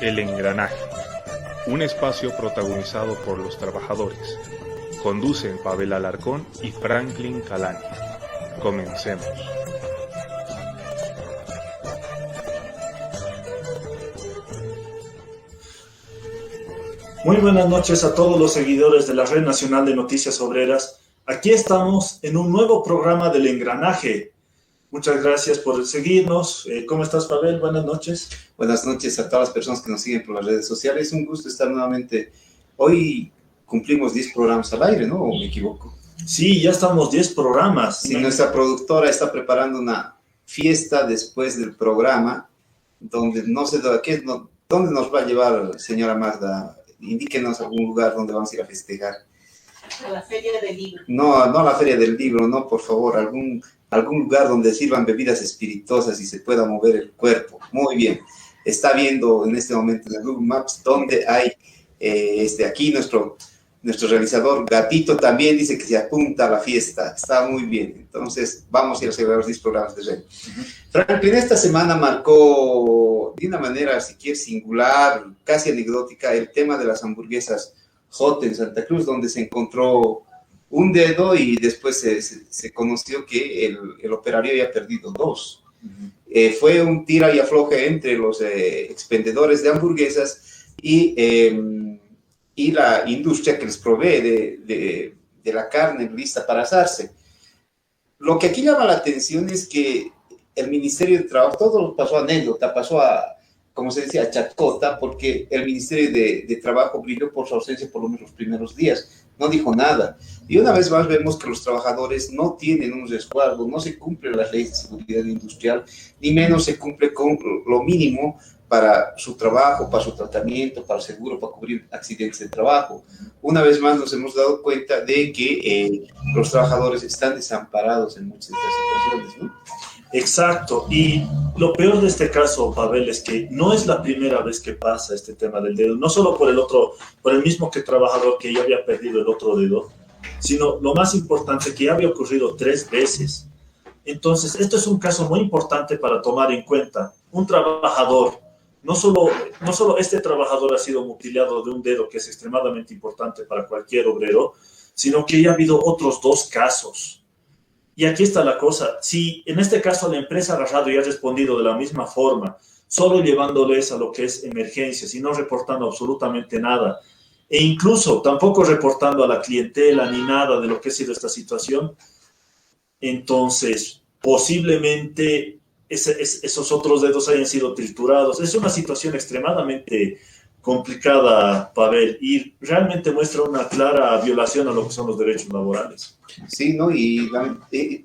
El Engranaje, un espacio protagonizado por los trabajadores. Conducen Pavel Alarcón y Franklin Calani. Comencemos. Muy buenas noches a todos los seguidores de la Red Nacional de Noticias Obreras. Aquí estamos en un nuevo programa del Engranaje. Muchas gracias por seguirnos. ¿Cómo estás, Pavel? Buenas noches. Buenas noches a todas las personas que nos siguen por las redes sociales. Es un gusto estar nuevamente. Hoy cumplimos 10 programas al aire, ¿no? ¿O me equivoco? Sí, ya estamos 10 programas. Sí, nuestra productora está preparando una fiesta después del programa, donde no sé dónde nos va a llevar, señora Magda. Indíquenos algún lugar donde vamos a ir a festejar. A la Feria del Libro. No a la Feria del Libro, no, por favor, algún lugar donde sirvan bebidas espirituosas y se pueda mover el cuerpo. Muy bien. Está viendo en este momento en el Google Maps donde hay, aquí nuestro realizador Gatito también dice que se apunta a la fiesta. Está muy bien. Entonces, vamos a ir a celebrar los 10 programas de Red. Franklin, esta semana marcó de una manera, si quieres, singular, casi anecdótica, el tema de las hamburguesas Hot en Santa Cruz, donde se encontró un dedo y después se conoció que el operario había perdido 2. Fue un tira y afloje entre los expendedores de hamburguesas y la industria que les provee de la carne lista para asarse. Lo que aquí llama la atención es que el Ministerio de Trabajo, todo pasó a anécdota, pasó a, como se decía, a chacota, porque el Ministerio de Trabajo brilló por su ausencia por lo menos los primeros días, no dijo nada. Y una vez más vemos que los trabajadores no tienen un resguardo, no se cumplen las leyes de seguridad industrial, ni menos se cumple con lo mínimo para su trabajo, para su tratamiento, para el seguro, para cubrir accidentes de trabajo. Una vez más nos hemos dado cuenta de que los trabajadores están desamparados en muchas de estas situaciones, ¿no? Exacto, y lo peor de este caso, Pavel, es que no es la primera vez que pasa este tema del dedo, no solo por el mismo trabajador que ya había perdido el otro dedo, sino lo más importante, que ya había ocurrido 3 veces. Entonces, esto es un caso muy importante para tomar en cuenta. Un trabajador, no solo este trabajador ha sido mutilado de un dedo, que es extremadamente importante para cualquier obrero, sino que ya ha habido otros 2 casos. Y aquí está la cosa, si en este caso la empresa ha agarrado y ha respondido de la misma forma, solo llevándoles a lo que es emergencias y no reportando absolutamente nada, e incluso tampoco reportando a la clientela ni nada de lo que ha sido esta situación, entonces posiblemente esos otros dedos hayan sido triturados. Es una situación extremadamente complicada, Pavel, y realmente muestra una clara violación a lo que son los derechos laborales. Sí, ¿no? Y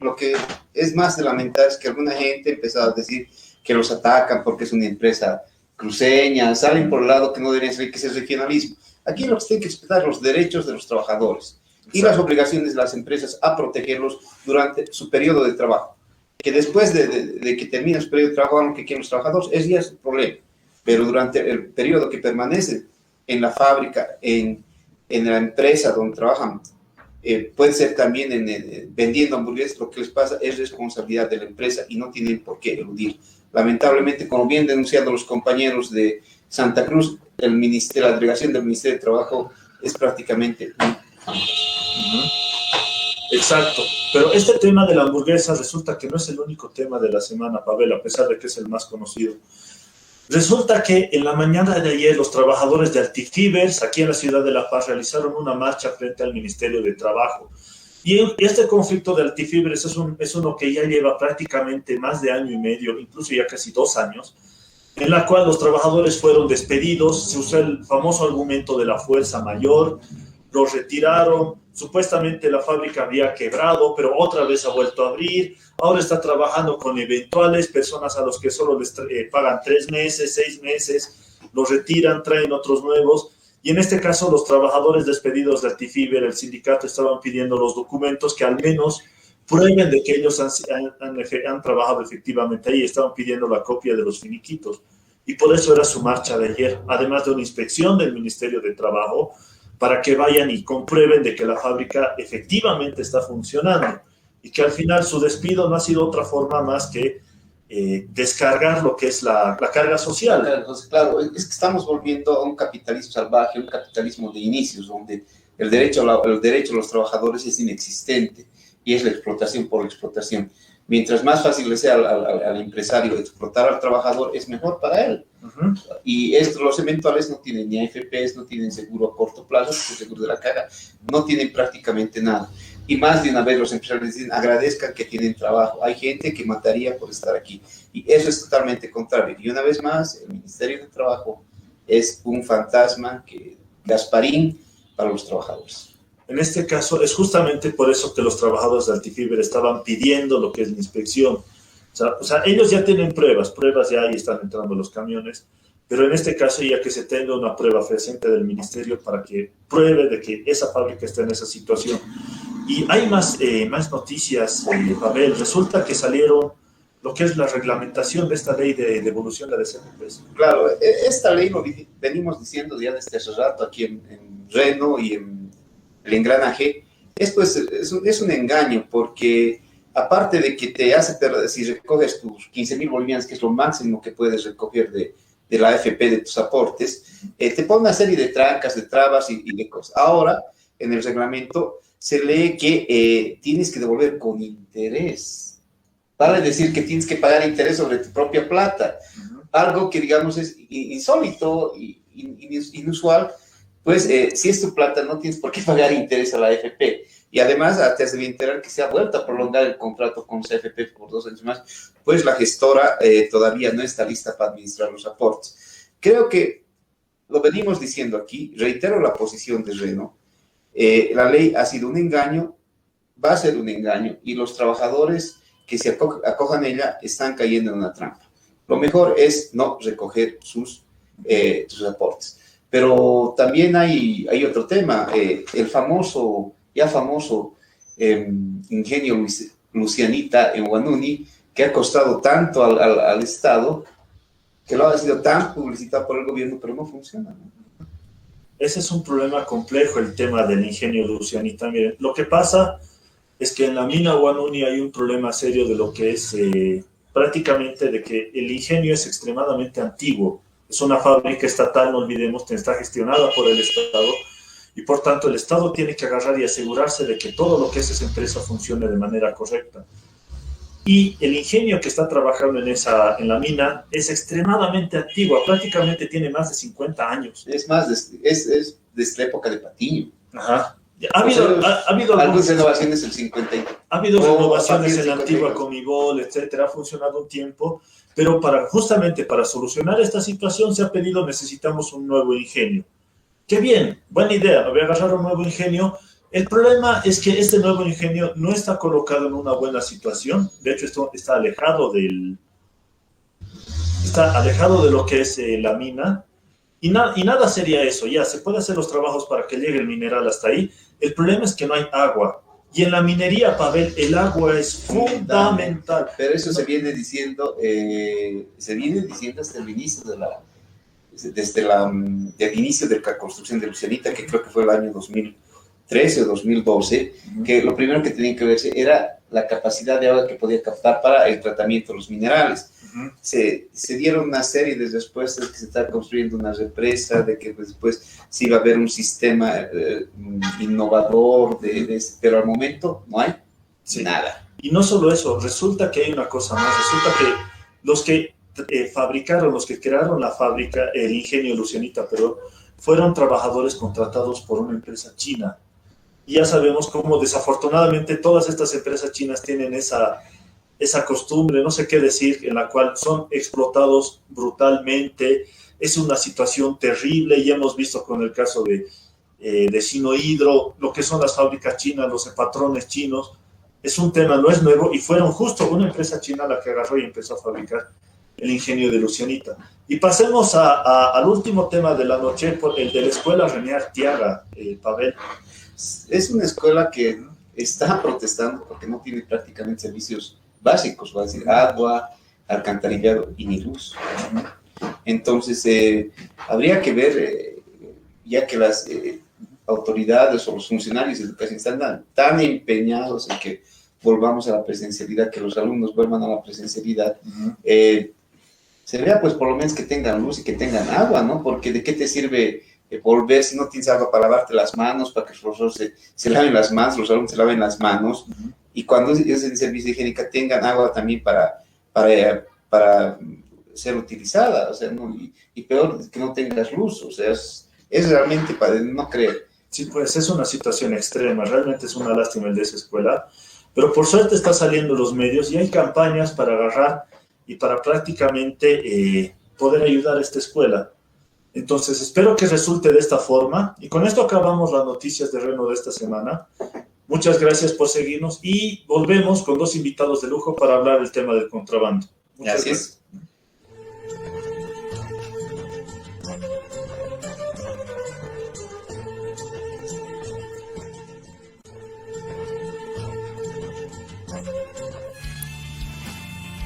lo que es más de lamentar es que alguna gente empezó a decir que los atacan porque es una empresa cruceña, salen por el lado que no deberían ser, que es el regionalismo. Aquí lo que se tiene que respetar los derechos de los trabajadores y las obligaciones de las empresas a protegerlos durante su periodo de trabajo. Que después de que termine su periodo de trabajo, hagan lo que quieran los trabajadores, ese ya es el problema. Pero durante el periodo que permanece en la fábrica, en la empresa donde trabajan, puede ser también vendiendo hamburguesas, lo que les pasa es responsabilidad de la empresa y no tienen por qué eludir. Lamentablemente, como bien denunciando los compañeros de Santa Cruz, la delegación del Ministerio de Trabajo es prácticamente Exacto, pero este tema de la hamburguesa resulta que no es el único tema de la semana, Pavel, a pesar de que es el más conocido. Resulta que en la mañana de ayer los trabajadores de Altifibers, aquí en la ciudad de La Paz, realizaron una marcha frente al Ministerio de Trabajo. Y este conflicto de Altifibers es uno que ya lleva prácticamente más de año y medio, incluso ya casi 2 años, en la cual los trabajadores fueron despedidos, se usó el famoso argumento de la fuerza mayor, los retiraron, supuestamente la fábrica había quebrado, pero otra vez ha vuelto a abrir. Ahora está trabajando con eventuales personas a los que solo les pagan 3 meses, 6 meses, los retiran, traen otros nuevos. Y en este caso, los trabajadores despedidos de Altifiber, el sindicato, estaban pidiendo los documentos que al menos prueben de que ellos han trabajado efectivamente ahí. Estaban pidiendo la copia de los finiquitos. Y por eso era su marcha de ayer, además de una inspección del Ministerio de Trabajo, para que vayan y comprueben de que la fábrica efectivamente está funcionando y que al final su despido no ha sido otra forma más que descargar lo que es la carga social. Claro, es que estamos volviendo a un capitalismo salvaje, un capitalismo de inicios, donde el derecho a los trabajadores es inexistente y es la explotación por explotación. Mientras más fácil le sea al empresario explotar al trabajador, es mejor para él. Uh-huh. Y los eventuales no tienen ni AFPs, no tienen seguro a corto plazo, seguro de la carga, no tienen prácticamente nada. Y más de una vez los empresarios dicen, agradezcan que tienen trabajo. Hay gente que mataría por estar aquí. Y eso es totalmente contrario. Y una vez más, el Ministerio de Trabajo es un fantasma Gasparín para los trabajadores. En este caso, es justamente por eso que los trabajadores de Altifiber estaban pidiendo lo que es la inspección. O sea, ellos ya tienen pruebas ya ahí están entrando los camiones, pero en este caso ya que se tenga una prueba fehaciente del ministerio para que pruebe de que esa fábrica está en esa situación. Y hay más noticias, Pavel. Resulta que salieron lo que es la reglamentación de esta ley de devolución de las FPs. Claro, esta ley lo venimos diciendo ya desde hace rato aquí en Reno y en el engranaje. Esto es un engaño porque aparte de que te hace perder, si recoges tus 15,000 bolivianos, que es lo máximo que puedes recoger de la AFP de tus aportes, te pone una serie de trancas, de trabas y de cosas. Ahora, en el reglamento, se lee que tienes que devolver con interés. Vale decir que tienes que pagar interés sobre tu propia plata. Uh-huh. Algo que, digamos, es insólito, inusual. Pues, si es tu plata, no tienes por qué pagar interés a la AFP. Y además, te has de enterar que se ha vuelto a prolongar el contrato con CFP por 2 años más, pues la gestora todavía no está lista para administrar los aportes. Creo que lo venimos diciendo aquí, reitero la posición de Reno, la ley ha sido un engaño, va a ser un engaño, y los trabajadores que se acojan a ella están cayendo en una trampa. Lo mejor es no recoger sus aportes. Pero también hay otro tema, el famoso ingenio Lucianita en Huanuni, que ha costado tanto al Estado, que lo ha sido tan publicitado por el gobierno, pero no funciona, ¿no? Ese es un problema complejo, el tema del ingenio Lucianita. Miren, lo que pasa es que en la mina Huanuni hay un problema serio de lo que es prácticamente de que el ingenio es extremadamente antiguo. Es una fábrica estatal, no olvidemos, que está gestionada por el Estado y por tanto el Estado tiene que agarrar y asegurarse de que todo lo que es esa empresa funcione de manera correcta. Y el ingenio que está trabajando en la mina es extremadamente antigua, prácticamente tiene más de 50 años. Es más, es desde la época de Patiño. Ajá. Ha habido algunas renovaciones del 50. Ha habido renovaciones en la antigua Comibol, etcétera, ha funcionado un tiempo, pero justamente para solucionar esta situación se ha pedido, necesitamos un nuevo ingenio. ¡Qué bien! Buena idea, voy a agarrar un nuevo ingenio. El problema es que este nuevo ingenio no está colocado en una buena situación. De hecho, esto está alejado de lo que es la mina. Y nada sería eso. Ya se puede hacer los trabajos para que llegue el mineral hasta ahí. El problema es que no hay agua. Y en la minería, Pavel, el agua es fundamental. Pero eso se viene diciendo hasta el inicio del inicio de la construcción de Lucianita, que creo que fue el año 2013 o 2012, que lo primero que tenía que verse era la capacidad de agua que podía captar para el tratamiento de los minerales. Uh-huh. Se dieron una serie de respuestas, que se está construyendo una represa, de que después se iba a haber un sistema innovador, pero al momento no hay nada. Y no solo eso, resulta que hay una cosa más, resulta que los que fabricaron, los que crearon la fábrica, el ingenio Lucianita, pero fueron trabajadores contratados por una empresa china. Y ya sabemos cómo desafortunadamente todas estas empresas chinas tienen esa costumbre, no sé qué decir, en la cual son explotados brutalmente. Es una situación terrible y hemos visto con el caso de Sinohydro, lo que son las fábricas chinas, los patrones chinos. Es un tema, no es nuevo, y fueron justo una empresa china la que agarró y empezó a fabricar el ingenio de Lucianita. Y pasemos al último tema de la noche, el de la escuela René Arteaga, Pavel. Es una escuela que está protestando porque no tiene prácticamente servicios básicos, va a decir agua, alcantarillado y ni luz. Entonces, habría que ver, ya que las autoridades o los funcionarios de educación están tan empeñados en que volvamos a la presencialidad, que los alumnos vuelvan a la presencialidad, Ujú. se vea pues por lo menos que tengan luz y que tengan agua, ¿no? Porque ¿de qué te sirve volver si no tienes agua para lavarte las manos, para que los profesores se laven las manos, los alumnos se laven las manos, Ujú. y cuando es en servicio de higiénica tengan agua también para ser utilizada, o sea, ¿no? Y peor que no tengas luz, o sea, es realmente para no creer. Sí, pues es una situación extrema, realmente es una lástima el de esa escuela, pero por suerte está saliendo los medios y hay campañas para agarrar y para prácticamente poder ayudar a esta escuela. Entonces, espero que resulte de esta forma y con esto acabamos las noticias de Reno de esta semana. Muchas gracias por seguirnos y volvemos con dos invitados de lujo para hablar del tema del contrabando. Muchas Así gracias. es.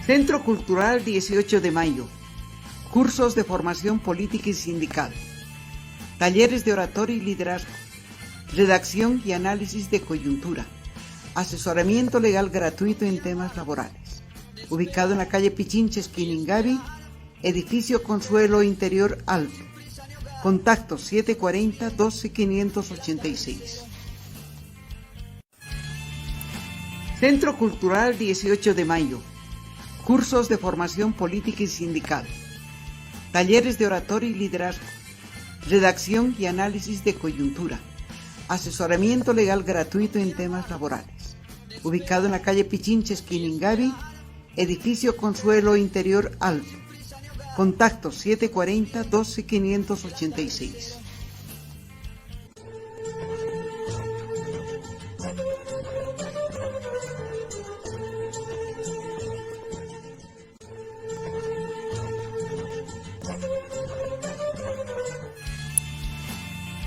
Centro Cultural 18 de Mayo. Cursos de formación política y sindical. Talleres de oratoria y liderazgo. Redacción y análisis de coyuntura. Asesoramiento legal gratuito en temas laborales. Ubicado en la calle Pichincha, esquina Ingavi, edificio Consuelo Interior Alto. Contacto 740-12-586. Centro Cultural 18 de Mayo. Cursos de formación política y sindical. Talleres de oratoria y liderazgo. Redacción y análisis de coyuntura. Asesoramiento legal gratuito en temas laborales. Ubicado en la calle Pichincha, esquina Ingavi, edificio Consuelo Interior Alto. Contacto 740-12-586.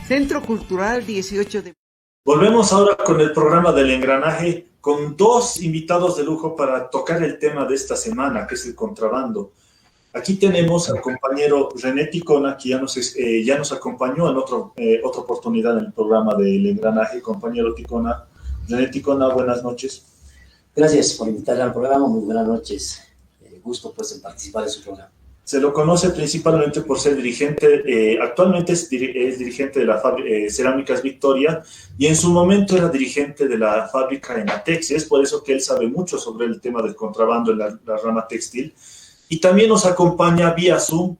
Centro Cultural 18 de... Volvemos ahora con el programa del engranaje con dos invitados de lujo para tocar el tema de esta semana, que es el contrabando. Aquí tenemos al compañero René Ticona, que ya nos acompañó en otra oportunidad en el programa del engranaje. Compañero Ticona, René Ticona, buenas noches. Gracias por invitarme al programa, muy buenas noches. Gusto pues en participar en su programa. Se lo conoce principalmente por ser dirigente, actualmente es dirigente de la Cerámicas Victoria y en su momento era dirigente de la fábrica Enatex, y es por eso que él sabe mucho sobre el tema del contrabando en la rama textil. Y también nos acompaña vía Zoom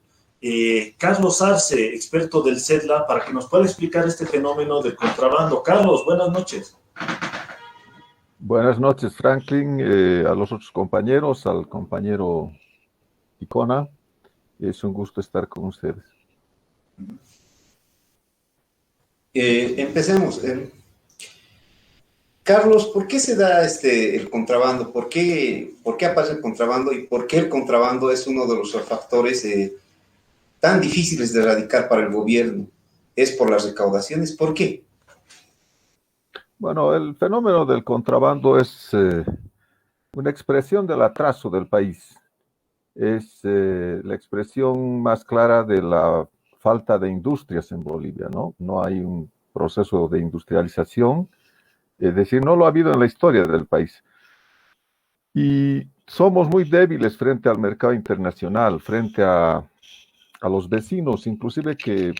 Carlos Arce, experto del CEDLA, para que nos pueda explicar este fenómeno del contrabando. Carlos, buenas noches. Buenas noches, Franklin, a los otros compañeros, al compañero Icona. Es un gusto estar con ustedes. Empecemos. Carlos, ¿por qué se da el contrabando? ¿Por qué aparece el contrabando? ¿Y por qué el contrabando es uno de los factores tan difíciles de erradicar para el gobierno? ¿Es por las recaudaciones? ¿Por qué? Bueno, el fenómeno del contrabando es una expresión del atraso del país. Es la expresión más clara de la falta de industrias en Bolivia, ¿no? No hay un proceso de industrialización, es decir, no lo ha habido en la historia del país. Y somos muy débiles frente al mercado internacional, frente a los vecinos, inclusive que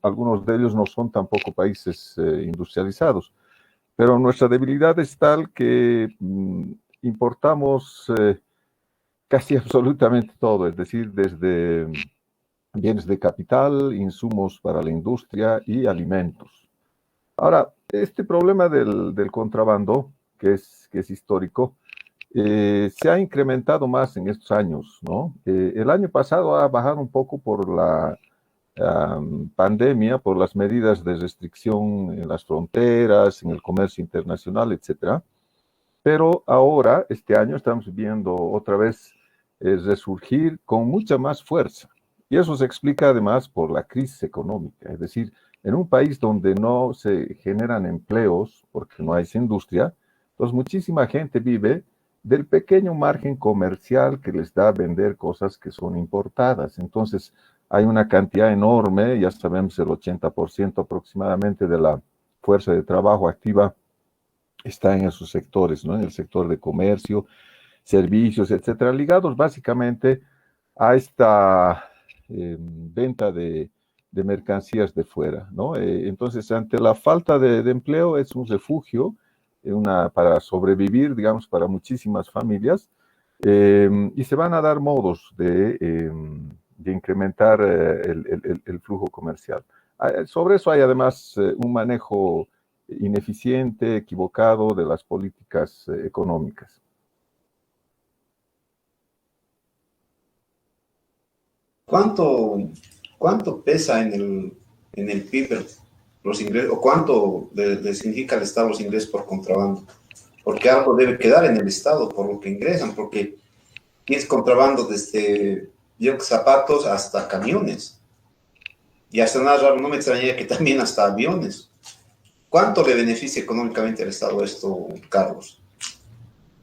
algunos de ellos no son tampoco países industrializados. Pero nuestra debilidad es tal que importamos casi absolutamente todo, es decir, desde bienes de capital, insumos para la industria y alimentos. Ahora, este problema del contrabando, que es histórico, se ha incrementado más en estos años, ¿no? El año pasado ha bajado un poco por la pandemia, por las medidas de restricción en las fronteras, en el comercio internacional, etcétera. Pero ahora, este año, estamos viendo otra vez resurgir con mucha más fuerza. Y eso se explica además por la crisis económica. Es decir, en un país donde no se generan empleos, porque no hay industria, pues muchísima gente vive del pequeño margen comercial que les da vender cosas que son importadas. Entonces, hay una cantidad enorme, ya sabemos el 80% aproximadamente de la fuerza de trabajo activa está en esos sectores, ¿no? En el sector de comercio, servicios, etcétera, ligados básicamente a esta venta de mercancías de fuera, ¿no? Entonces, ante la falta de empleo, es un refugio para sobrevivir, digamos, para muchísimas familias, y se van a dar modos de incrementar el flujo comercial. Sobre eso hay además un manejo ineficiente, equivocado de las políticas económicas. ¿Cuánto pesa en el PIB los ingresos, o cuánto le significa al Estado los ingresos por contrabando? Porque algo debe quedar en el Estado por lo que ingresan, porque tienes contrabando desde zapatos hasta camiones. Y hasta nada raro, no me extrañaría que también hasta aviones. ¿Cuánto le beneficia económicamente al Estado esto, Carlos?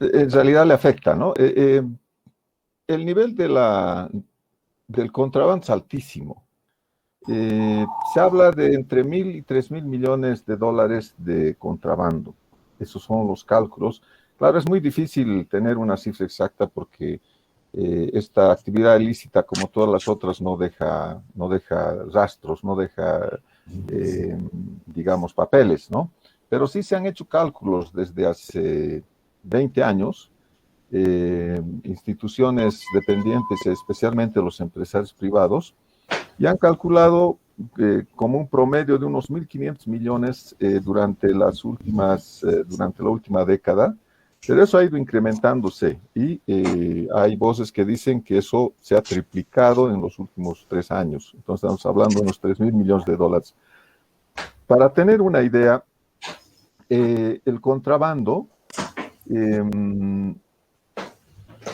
En realidad le afecta, ¿no? El nivel del contrabando es altísimo. Se habla de entre 1.000 y 3.000 millones de dólares de contrabando. Esos son los cálculos. Claro, es muy difícil tener una cifra exacta porque esta actividad ilícita, como todas las otras, no deja rastros, no deja, digamos, papeles, ¿no? Pero sí se han hecho cálculos desde hace 20 años. Instituciones dependientes, especialmente los empresarios privados, y han calculado como un promedio de unos 1.500 millones durante la última década, pero eso ha ido incrementándose y hay voces que dicen que eso se ha triplicado en los últimos 3 años. Entonces estamos hablando de unos 3.000 millones de dólares. Para tener una idea, el contrabando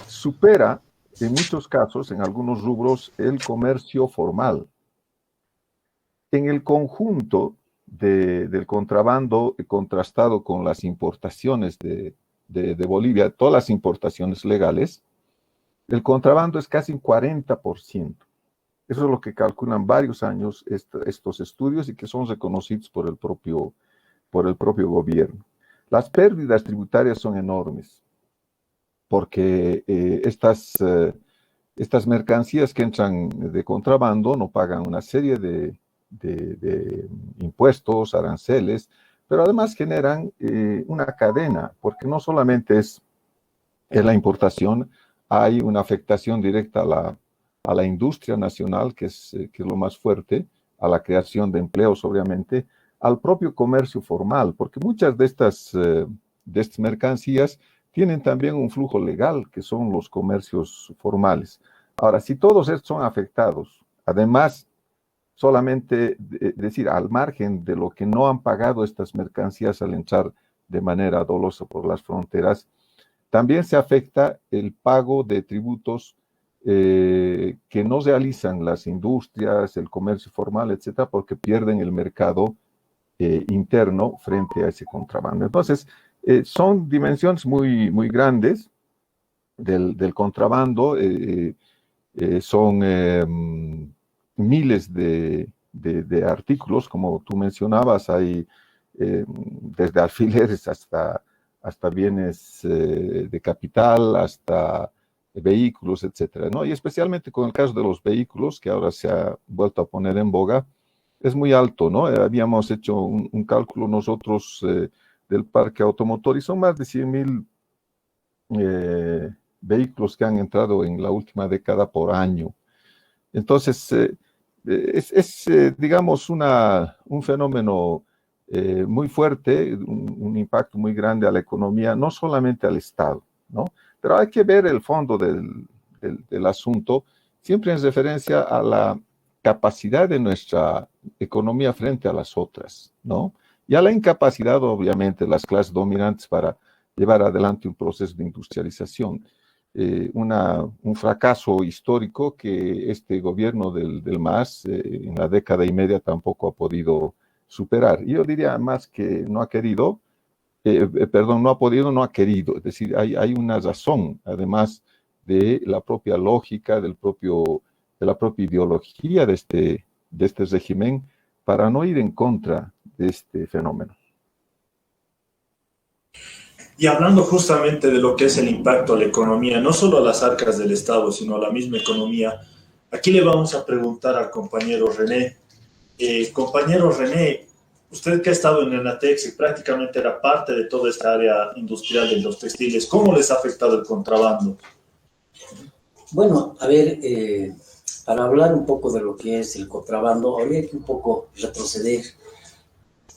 supera en muchos casos, en algunos rubros, el comercio formal. En el conjunto del contrabando contrastado con las importaciones de Bolivia, todas las importaciones legales, el contrabando es casi un 40%. Eso es lo que calculan varios años estos estudios y que son reconocidos por el propio gobierno. Las pérdidas tributarias son enormes, porque estas mercancías que entran de contrabando no pagan una serie de impuestos, aranceles, pero además generan una cadena, porque no solamente es en la importación, hay una afectación directa a la industria nacional, que es lo más fuerte, a la creación de empleos, obviamente, al propio comercio formal, porque muchas de estas mercancías tienen también un flujo legal, que son los comercios formales. Ahora, si todos estos son afectados, además, solamente decir, al margen de lo que no han pagado estas mercancías al entrar de manera dolosa por las fronteras, también se afecta el pago de tributos que no realizan las industrias, el comercio formal, etcétera, porque pierden el mercado interno frente a ese contrabando. Entonces, son dimensiones muy, muy grandes del contrabando, son miles de artículos, como tú mencionabas, hay desde alfileres hasta bienes de capital, hasta vehículos, etcétera, ¿no? Y especialmente con el caso de los vehículos, que ahora se ha vuelto a poner en boga, es muy alto, ¿no? Habíamos hecho un cálculo nosotros del parque automotor y son más de 100.000 vehículos que han entrado en la última década por año. Entonces, digamos, un fenómeno muy fuerte, un impacto muy grande a la economía, no solamente al Estado, ¿no? Pero hay que ver el fondo del asunto, siempre en referencia a la capacidad de nuestra economía frente a las otras, ¿no? Y a la incapacidad, obviamente, de las clases dominantes para llevar adelante un proceso de industrialización. Un fracaso histórico que este gobierno del MAS en la década y media tampoco ha podido superar. Y yo diría más que no ha querido, no ha podido, no ha querido. Es decir, hay una razón, además de la propia lógica, de la propia ideología de este régimen, para no ir en contra de este fenómeno. Y hablando justamente de lo que es el impacto a la economía, no solo a las arcas del Estado, sino a la misma economía, aquí le vamos a preguntar al compañero René. Compañero René, usted que ha estado en Enatex y prácticamente era parte de toda esta área industrial de los textiles, ¿cómo les ha afectado el contrabando? Bueno, a ver, para hablar un poco de lo que es el contrabando, habría que un poco retroceder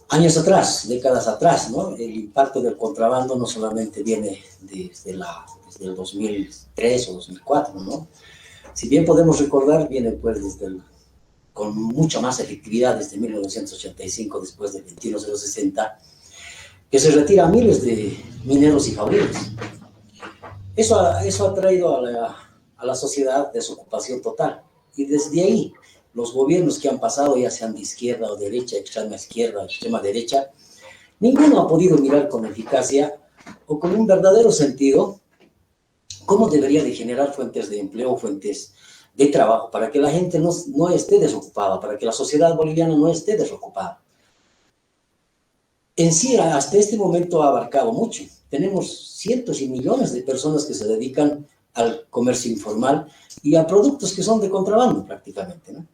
años atrás, décadas atrás, ¿no? El impacto del contrabando no solamente viene desde el 2003 o 2004, ¿no? Si bien podemos recordar, viene pues con mucha más efectividad desde 1985, después del 21/060, que se retira a miles de mineros y fabriles. Eso ha traído a la sociedad desocupación total. Y desde ahí, los gobiernos que han pasado, ya sean de izquierda o derecha, extrema izquierda, extrema derecha, ninguno ha podido mirar con eficacia o con un verdadero sentido cómo debería de generar fuentes de empleo, fuentes de trabajo, para que la gente no esté desocupada, para que la sociedad boliviana no esté desocupada. En sí, hasta este momento ha abarcado mucho. Tenemos cientos y millones de personas que se dedican al comercio informal y a productos que son de contrabando prácticamente, ¿no?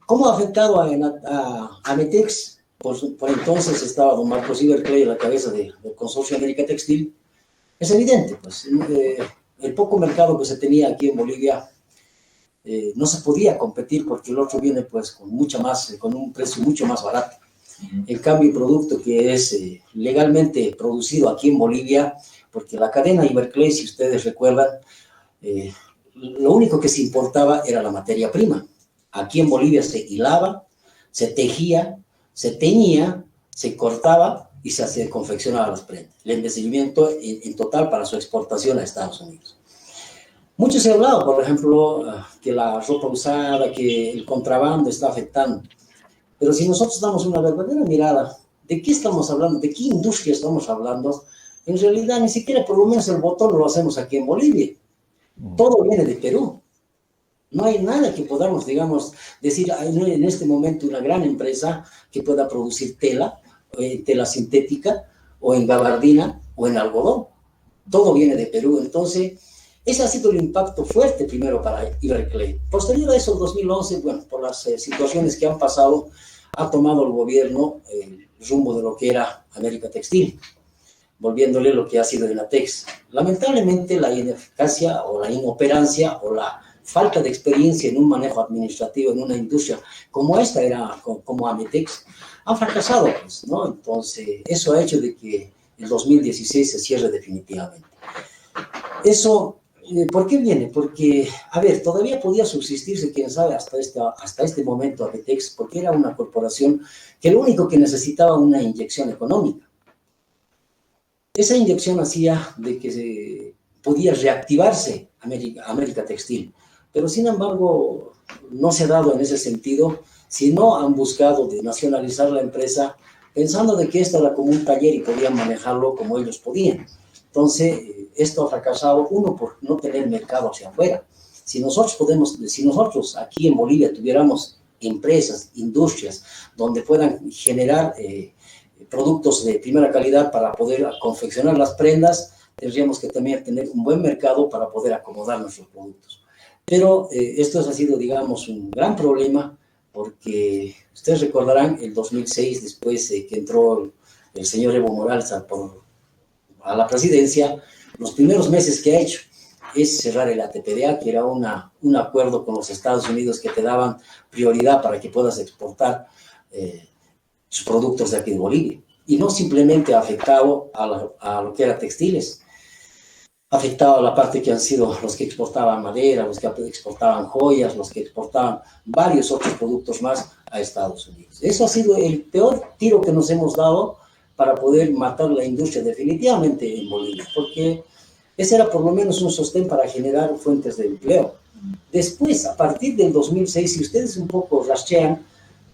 ¿Cómo ha afectado a Ametex? Por entonces estaba don Marcos Iberclay a la cabeza del consorcio América Textil. Es evidente, pues, el poco mercado que se tenía aquí en Bolivia no se podía competir porque el otro viene pues con un precio mucho más barato. En cambio, el producto que es legalmente producido aquí en Bolivia, porque la cadena Iberclay, si ustedes recuerdan, lo único que se importaba era la materia prima. Aquí en Bolivia se hilaba, se tejía, se teñía, se cortaba y se confeccionaba las prendas. El embellecimiento en total para su exportación a Estados Unidos. Mucho se ha hablado, por ejemplo, que la ropa usada, que el contrabando está afectando. Pero si nosotros damos una verdadera mirada de qué estamos hablando, de qué industria estamos hablando, en realidad ni siquiera por lo menos el botón lo hacemos aquí en Bolivia. Todo viene de Perú. No hay nada que podamos, digamos, decir en este momento una gran empresa que pueda producir tela sintética o en gabardina o en algodón. Todo viene de Perú. Entonces, ese ha sido el impacto fuerte primero para Iberclay. Posterior a eso, en 2011, bueno, por las situaciones que han pasado, ha tomado el gobierno el rumbo de lo que era América Textil, volviéndole lo que ha sido Enatex. Lamentablemente, la ineficacia o la inoperancia o la falta de experiencia en un manejo administrativo en una industria como esta era, como Ametex, ha fracasado, pues, ¿no? Entonces, eso ha hecho de que el 2016 se cierre definitivamente. Eso, ¿por qué viene? Porque, a ver, todavía podía subsistirse, quién sabe, hasta este momento Ametex, porque era una corporación que lo único que necesitaba una inyección económica. Esa inyección hacía de que podía reactivarse América Textil, pero sin embargo no se ha dado en ese sentido, sino han buscado de nacionalizar la empresa pensando de que esta era como un taller y podían manejarlo como ellos podían. Entonces, esto ha fracasado, uno, por no tener mercado hacia afuera. Si nosotros aquí en Bolivia tuviéramos empresas, industrias, donde puedan generar productos de primera calidad para poder confeccionar las prendas, tendríamos que también tener un buen mercado para poder acomodar nuestros productos. Pero esto ha sido, digamos, un gran problema porque ustedes recordarán el 2006, después que entró el señor Evo Morales a la presidencia, los primeros meses que ha hecho es cerrar el ATPDA, que era un acuerdo con los Estados Unidos que te daban prioridad para que puedas exportar sus productos de aquí de Bolivia. Y no simplemente ha afectado a lo que era textiles, ha afectado a la parte que han sido los que exportaban madera, los que exportaban joyas, los que exportaban varios otros productos más a Estados Unidos. Eso ha sido el peor tiro que nos hemos dado para poder matar la industria definitivamente en Bolivia, porque ese era por lo menos un sostén para generar fuentes de empleo. Después, a partir del 2006, si ustedes un poco rastrean,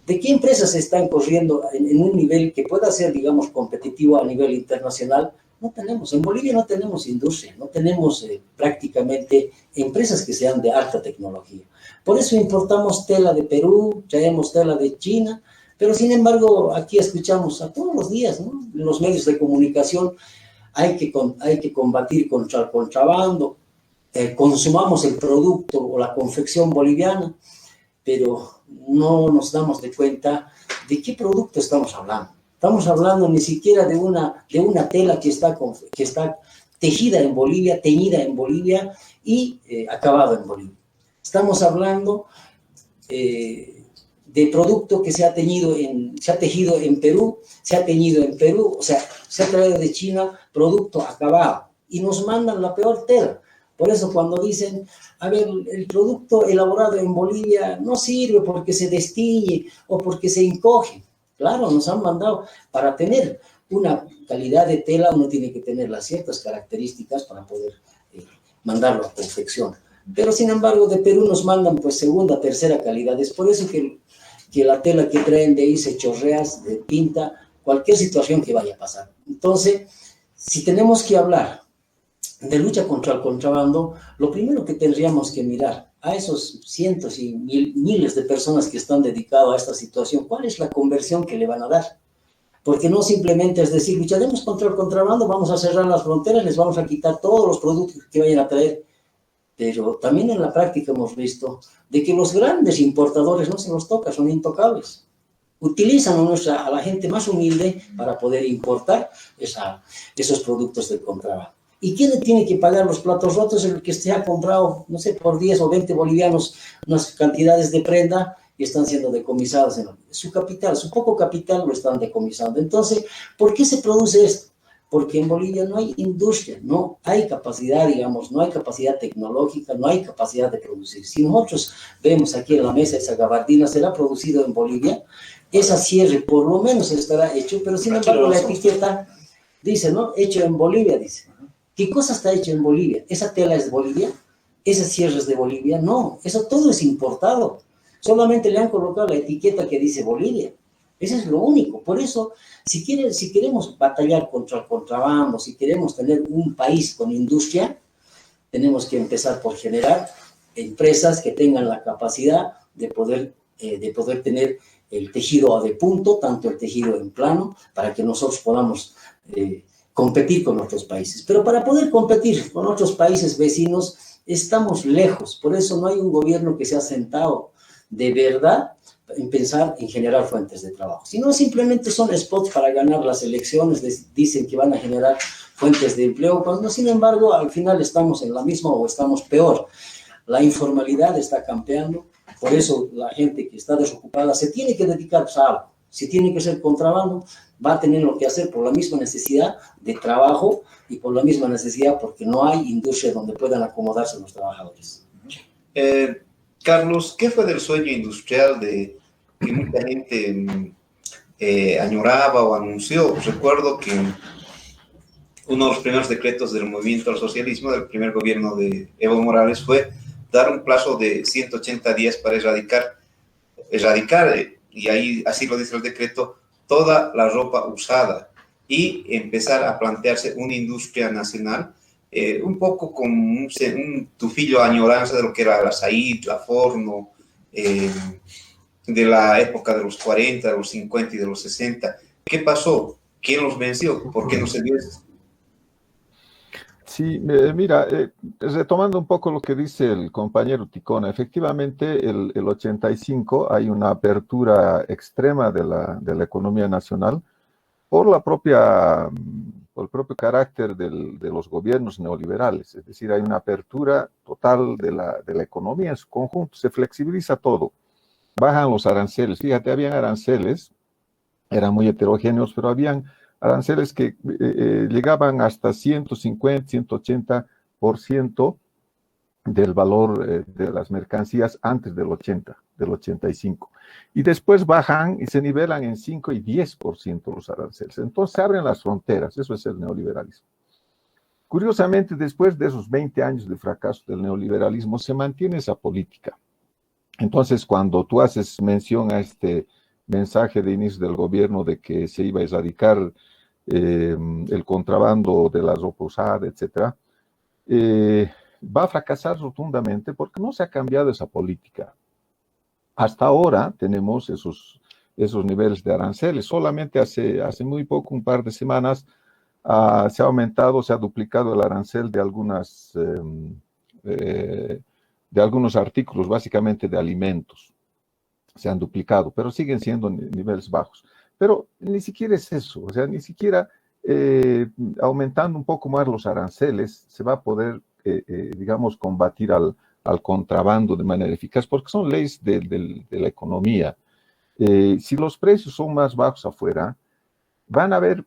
¿de qué empresas están corriendo en un nivel que pueda ser, digamos, competitivo a nivel internacional? No tenemos. En Bolivia no tenemos industria, no tenemos prácticamente empresas que sean de alta tecnología. Por eso importamos tela de Perú, traemos tela de China, pero sin embargo aquí escuchamos a todos los días, ¿no?, en los medios de comunicación hay que combatir contra el contrabando, consumamos el producto o la confección boliviana, pero no nos damos de cuenta de qué producto estamos hablando. Estamos hablando ni siquiera de una tela que está tejida en Bolivia, teñida en Bolivia y acabado en Bolivia. Estamos hablando de producto que se ha tejido en Perú, o sea, se ha traído de China producto acabado y nos mandan la peor tela. Por eso cuando dicen, a ver, el producto elaborado en Bolivia no sirve porque se destiñe o porque se encoge. Claro, nos han mandado, para tener una calidad de tela, uno tiene que tener las ciertas características para poder mandarlo a confección. Pero sin embargo, de Perú nos mandan pues segunda, tercera calidad. Es por eso que la tela que traen de ahí se chorrea, se pinta, cualquier situación que vaya a pasar. Entonces, si tenemos que hablar de lucha contra el contrabando, lo primero que tendríamos que mirar a esos cientos y miles de personas que están dedicados a esta situación, ¿cuál es la conversión que le van a dar? Porque no simplemente es decir, lucharemos contra el contrabando, vamos a cerrar las fronteras, les vamos a quitar todos los productos que vayan a traer. Pero también en la práctica hemos visto de que los grandes importadores no se los toca, son intocables. Utilizan a la gente más humilde para poder importar esos productos de contrabando. ¿Y quién tiene que pagar los platos rotos? El que se ha comprado, no sé, por 10 o 20 bolivianos unas cantidades de prenda y están siendo decomisados. Su capital, su poco capital lo están decomisando. Entonces, ¿por qué se produce esto? Porque en Bolivia no hay industria, no hay capacidad, digamos, no hay capacidad tecnológica, no hay capacidad de producir. Si nosotros vemos aquí en la mesa esa gabardina, será producido en Bolivia, esa cierre por lo menos estará hecho, pero sin embargo la etiqueta dice, ¿no? Hecho en Bolivia, dice. ¿Qué cosa está hecho en Bolivia? ¿Esa tela es de Bolivia? ¿Ese cierre es de Bolivia? No, eso todo es importado. Solamente le han colocado la etiqueta que dice Bolivia. Eso es lo único. Por eso, si queremos batallar contra el contrabando, si queremos tener un país con industria, tenemos que empezar por generar empresas que tengan la capacidad de poder tener el tejido de punto, tanto el tejido en plano, para que nosotros podamos competir con otros países. Pero para poder competir con otros países vecinos, estamos lejos. Por eso no hay un gobierno que se ha sentado de verdad en pensar en generar fuentes de trabajo. Si no, simplemente son spots para ganar las elecciones, dicen que van a generar fuentes de empleo, cuando sin embargo al final estamos en la misma o estamos peor. La informalidad está campeando, por eso la gente que está desocupada se tiene que dedicar a algo. Si tiene que ser contrabando, va a tener lo que hacer por la misma necesidad de trabajo y por la misma necesidad porque no hay industria donde puedan acomodarse los trabajadores. Carlos, ¿qué fue del sueño industrial que mucha gente añoraba o anunció? Recuerdo que uno de los primeros decretos del movimiento al socialismo, del primer gobierno de Evo Morales, fue dar un plazo de 180 días para erradicar, y ahí así lo dice el decreto, toda la ropa usada y empezar a plantearse una industria nacional, un poco con un tufillo añoranza de lo que era la Said, la Forno, de la época de los 40, de los 50 y de los 60. ¿Qué pasó? ¿Quién los venció? ¿Por qué no se dio eso? Sí, mira, retomando un poco lo que dice el compañero Ticona, efectivamente el 85 hay una apertura extrema de la economía nacional por el propio carácter de los gobiernos neoliberales, es decir, hay una apertura total de la economía en su conjunto, se flexibiliza todo, bajan los aranceles, fíjate, habían aranceles, eran muy heterogéneos, pero habían aranceles que llegaban hasta 150, 180% del valor de las mercancías antes del 85. Y después bajan y se nivelan en 5 y 10% los aranceles. Entonces se abren las fronteras, eso es el neoliberalismo. Curiosamente, después de esos 20 años de fracaso del neoliberalismo, se mantiene esa política. Entonces, cuando tú haces mención a este mensaje de inicio del gobierno de que se iba a erradicar el contrabando de la ropa usada, etc., va a fracasar rotundamente porque no se ha cambiado esa política. Hasta ahora tenemos esos niveles de aranceles. Solamente hace muy poco, un par de semanas, se ha aumentado, se ha duplicado el arancel de algunos artículos, básicamente de alimentos. Se han duplicado, pero siguen siendo niveles bajos. Pero ni siquiera es eso, o sea, ni siquiera aumentando un poco más los aranceles se va a poder, digamos, combatir al contrabando de manera eficaz, porque son leyes de la economía. Si los precios son más bajos afuera, van a haber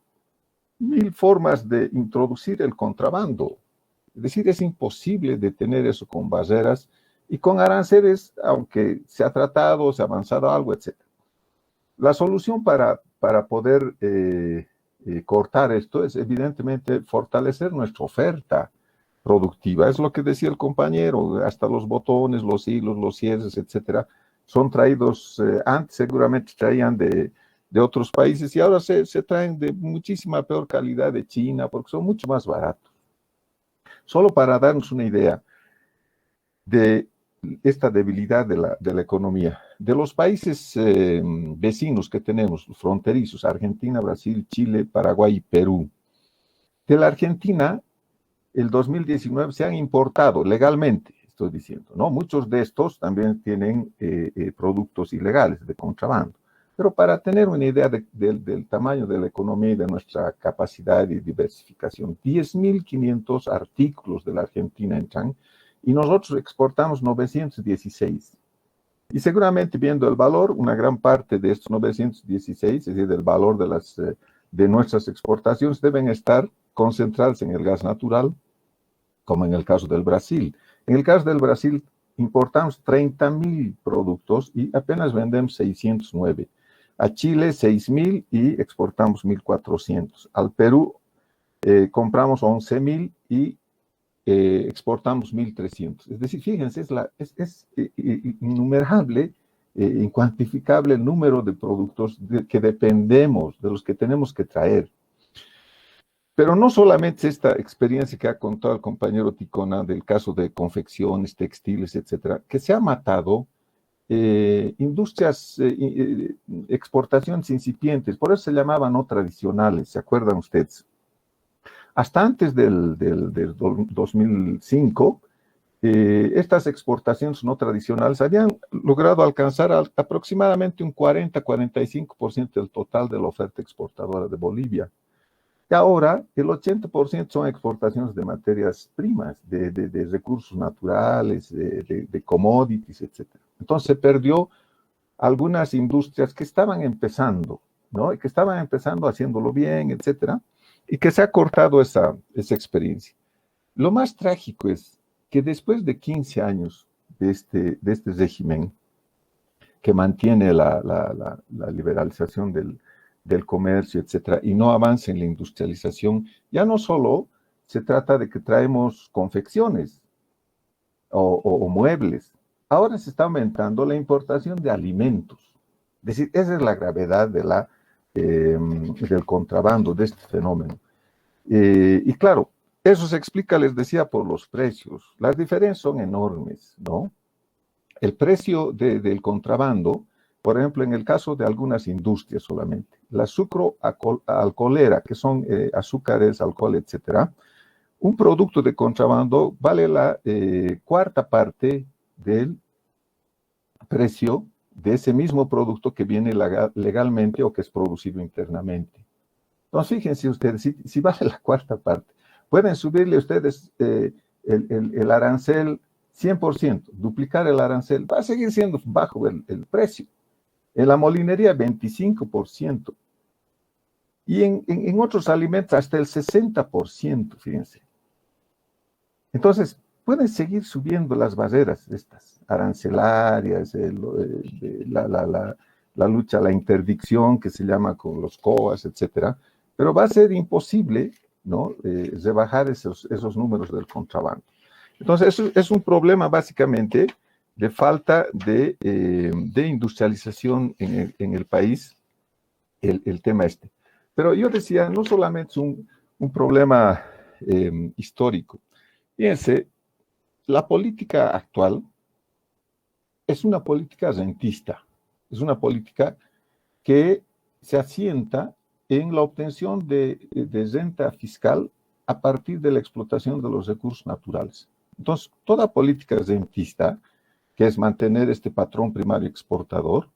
1000 formas de introducir el contrabando. Es decir, es imposible detener eso con barreras y con aranceles, aunque se ha tratado, se ha avanzado algo, etc. La solución para poder cortar esto es evidentemente fortalecer nuestra oferta productiva. Es lo que decía el compañero, hasta los botones, los hilos, los cierres, etcétera, son traídos, antes seguramente traían de otros países y ahora se traen de muchísima peor calidad de China porque son mucho más baratos. Solo para darnos una idea de esta debilidad de la economía. De los países vecinos que tenemos, fronterizos, Argentina, Brasil, Chile, Paraguay y Perú. De la Argentina, el 2019 se han importado legalmente, estoy diciendo, ¿no? Muchos de estos también tienen productos ilegales de contrabando. Pero para tener una idea del tamaño de la economía y de nuestra capacidad de diversificación, 10.500 artículos de la Argentina entran y nosotros exportamos 916. Y seguramente viendo el valor, una gran parte de estos 916, es decir, del valor de nuestras exportaciones, deben estar concentradas en el gas natural, como en el caso del Brasil. En el caso del Brasil, importamos 30.000 productos y apenas vendemos 609. A Chile 6.000 y exportamos 1.400. Al Perú compramos 11.000 y exportamos 1.300. Es decir, fíjense, es innumerable, incuantificable el número de productos que dependemos, de los que tenemos que traer. Pero no solamente esta experiencia que ha contado el compañero Ticona del caso de confecciones, textiles, etcétera, que se ha matado industrias, exportaciones incipientes, por eso se llamaban no tradicionales, ¿se acuerdan ustedes? Hasta antes del 2005, estas exportaciones no tradicionales habían logrado alcanzar aproximadamente un 40-45% del total de la oferta exportadora de Bolivia. Y ahora el 80% son exportaciones de materias primas, de recursos naturales, de commodities, etc. Entonces se perdió algunas industrias que estaban empezando, ¿no? Y que estaban empezando haciéndolo bien, etcétera, y que se ha cortado esa experiencia. Lo más trágico es que después de 15 años de este régimen que mantiene la liberalización del comercio, etcétera, y no avanza en la industrialización, ya no solo se trata de que traemos confecciones o muebles, ahora se está aumentando la importación de alimentos. Es decir, esa es la gravedad del contrabando, de este fenómeno. Y claro, eso se explica, les decía, por los precios. Las diferencias son enormes, ¿no? El precio del contrabando, por ejemplo, en el caso de algunas industrias solamente, la sucroalcoholera, que son azúcares, alcohol, etcétera, un producto de contrabando vale la cuarta parte del precio de ese mismo producto que viene legalmente o que es producido internamente. Entonces, fíjense ustedes, si vale la cuarta parte, pueden subirle ustedes el arancel 100%, duplicar el arancel, va a seguir siendo bajo el precio. En la molinería, 25%. Y en otros alimentos, hasta el 60%, fíjense. Entonces, pueden seguir subiendo las barreras estas arancelarias, la lucha, la interdicción que se llama con los COAS, etcétera, pero va a ser imposible, ¿no? Rebajar esos números del contrabando. Entonces, eso es un problema básicamente de falta de industrialización en el país, el tema este. Pero yo decía, no solamente es un problema histórico. Fíjense, la política actual es una política rentista, es una política que se asienta en la obtención de renta fiscal a partir de la explotación de los recursos naturales. Entonces, toda política rentista, que es mantener este patrón primario exportador,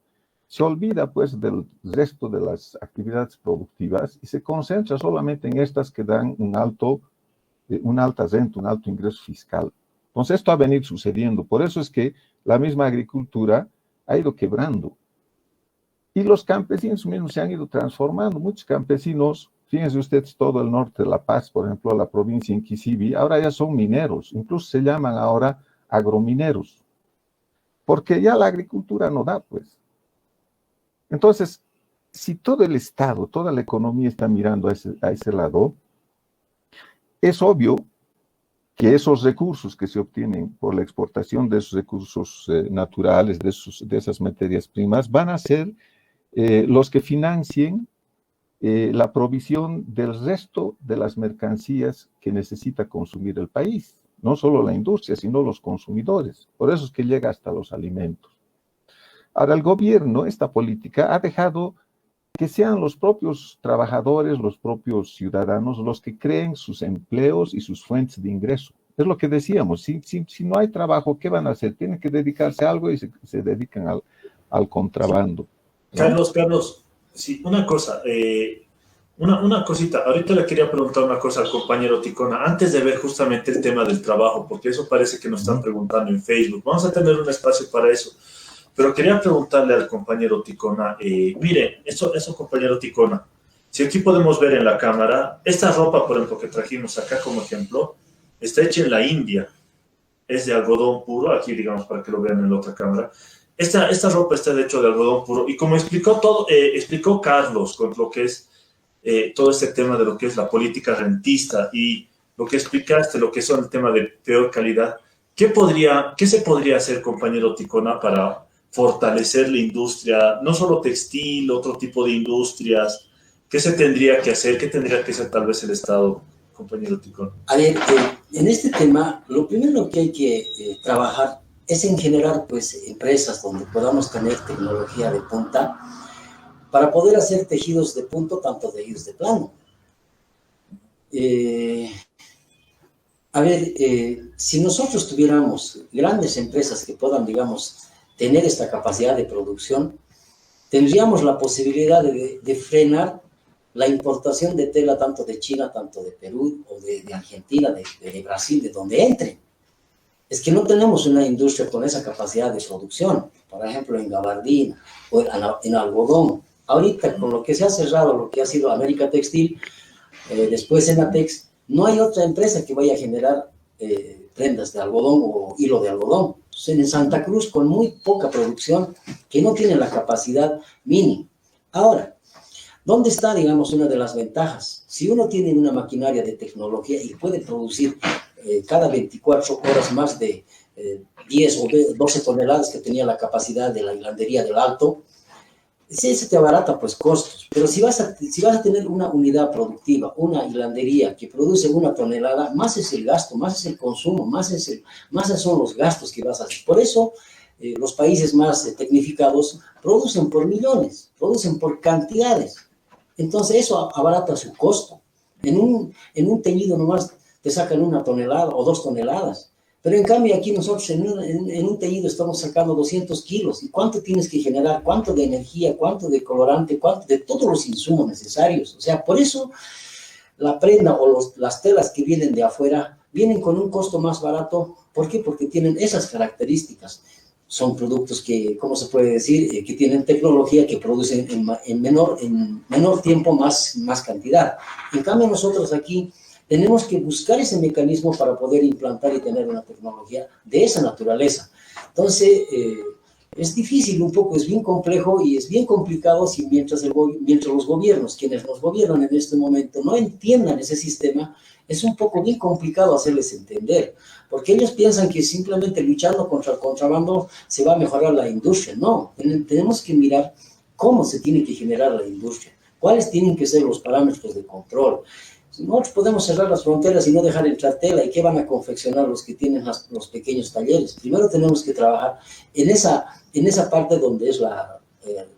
se olvida pues del resto de las actividades productivas y se concentra solamente en estas que dan una alta renta, un alto ingreso fiscal. Entonces esto ha venido sucediendo, por eso es que la misma agricultura ha ido quebrando. Y los campesinos mismos se han ido transformando. Muchos campesinos, fíjense ustedes, todo el norte de La Paz, por ejemplo, la provincia de Inquisibi, ahora ya son mineros, incluso se llaman ahora agromineros, porque ya la agricultura no da, pues. Entonces, si todo el Estado, toda la economía está mirando a ese lado, es obvio que esos recursos que se obtienen por la exportación de esos recursos naturales, de esas materias primas, van a ser los que financien la provisión del resto de las mercancías que necesita consumir el país. No solo la industria, sino los consumidores. Por eso es que llega hasta los alimentos. Ahora, el gobierno, esta política, ha dejado que sean los propios trabajadores, los propios ciudadanos, los que creen sus empleos y sus fuentes de ingreso. Es lo que decíamos, si no hay trabajo, ¿qué van a hacer? Tienen que dedicarse a algo y se dedican al contrabando, ¿no? Carlos, sí, una cosa, una cosita. Ahorita le quería preguntar una cosa al compañero Ticona, antes de ver justamente el tema del trabajo, porque eso parece que nos están preguntando en Facebook. Vamos a tener un espacio para eso. Pero quería preguntarle al compañero Ticona, mire, eso compañero Ticona, si aquí podemos ver en la cámara, esta ropa, por ejemplo, que trajimos acá como ejemplo, está hecha en la India, es de algodón puro, aquí digamos para que lo vean en la otra cámara. Esta ropa está hecha de algodón puro, y como explicó Carlos con lo que es todo este tema de lo que es la política rentista y lo que explicaste, lo que son el tema de peor calidad, ¿qué se podría hacer, compañero Ticona, para fortalecer la industria, no solo textil, otro tipo de industrias? ¿Qué se tendría que hacer? ¿Qué tendría que hacer tal vez el Estado, compañero Ticona? A ver, en este tema, lo primero que hay que trabajar es en generar pues empresas donde podamos tener tecnología de punta para poder hacer tejidos de punto, tanto tejidos de plano. Si nosotros tuviéramos grandes empresas que puedan, digamos, tener esta capacidad de producción, tendríamos la posibilidad de frenar la importación de tela tanto de China, tanto de Perú o de Argentina, de Brasil, de donde entre. Es que no tenemos una industria con esa capacidad de producción, por ejemplo en gabardina o en algodón. Ahorita con lo que se ha cerrado, lo que ha sido América Textil, después Enatex, no hay otra empresa que vaya a generar prendas de algodón o hilo de algodón. Entonces, en Santa Cruz, con muy poca producción, que no tiene la capacidad mínima. Ahora, ¿dónde está, digamos, una de las ventajas? Si uno tiene una maquinaria de tecnología y puede producir cada 24 horas más de 10 o 12 toneladas que tenía la capacidad de la hilandería del Alto, se te abarata pues costos. Pero si vas a tener una unidad productiva, una hilandería que produce 1 tonelada, más es el gasto, más es el consumo, más son los gastos que vas a hacer. Por eso los países más tecnificados producen por millones, producen por cantidades. Entonces eso abarata su costo. En un teñido nomás te sacan 1 tonelada o 2 toneladas. Pero en cambio aquí nosotros en un teñido estamos sacando 200 kilos. ¿Y cuánto tienes que generar? ¿Cuánto de energía? ¿Cuánto de colorante? ¿Cuánto de todos los insumos necesarios? O sea, por eso la prenda o las telas que vienen de afuera vienen con un costo más barato. ¿Por qué? Porque tienen esas características. Son productos que, ¿cómo se puede decir? Que tienen tecnología que producen en menor tiempo más cantidad. En cambio nosotros aquí tenemos que buscar ese mecanismo para poder implantar y tener una tecnología de esa naturaleza. Entonces, es difícil un poco, es bien complejo y es bien complicado si mientras los gobiernos, quienes nos gobiernan en este momento, no entiendan ese sistema, es un poco bien complicado hacerles entender, porque ellos piensan que simplemente luchando contra el contrabando se va a mejorar la industria. No, tenemos que mirar cómo se tiene que generar la industria, cuáles tienen que ser los parámetros de control. Nosotros podemos cerrar las fronteras y no dejar entrar tela. ¿Y qué van a confeccionar los que tienen los pequeños talleres? Primero tenemos que trabajar en esa parte donde es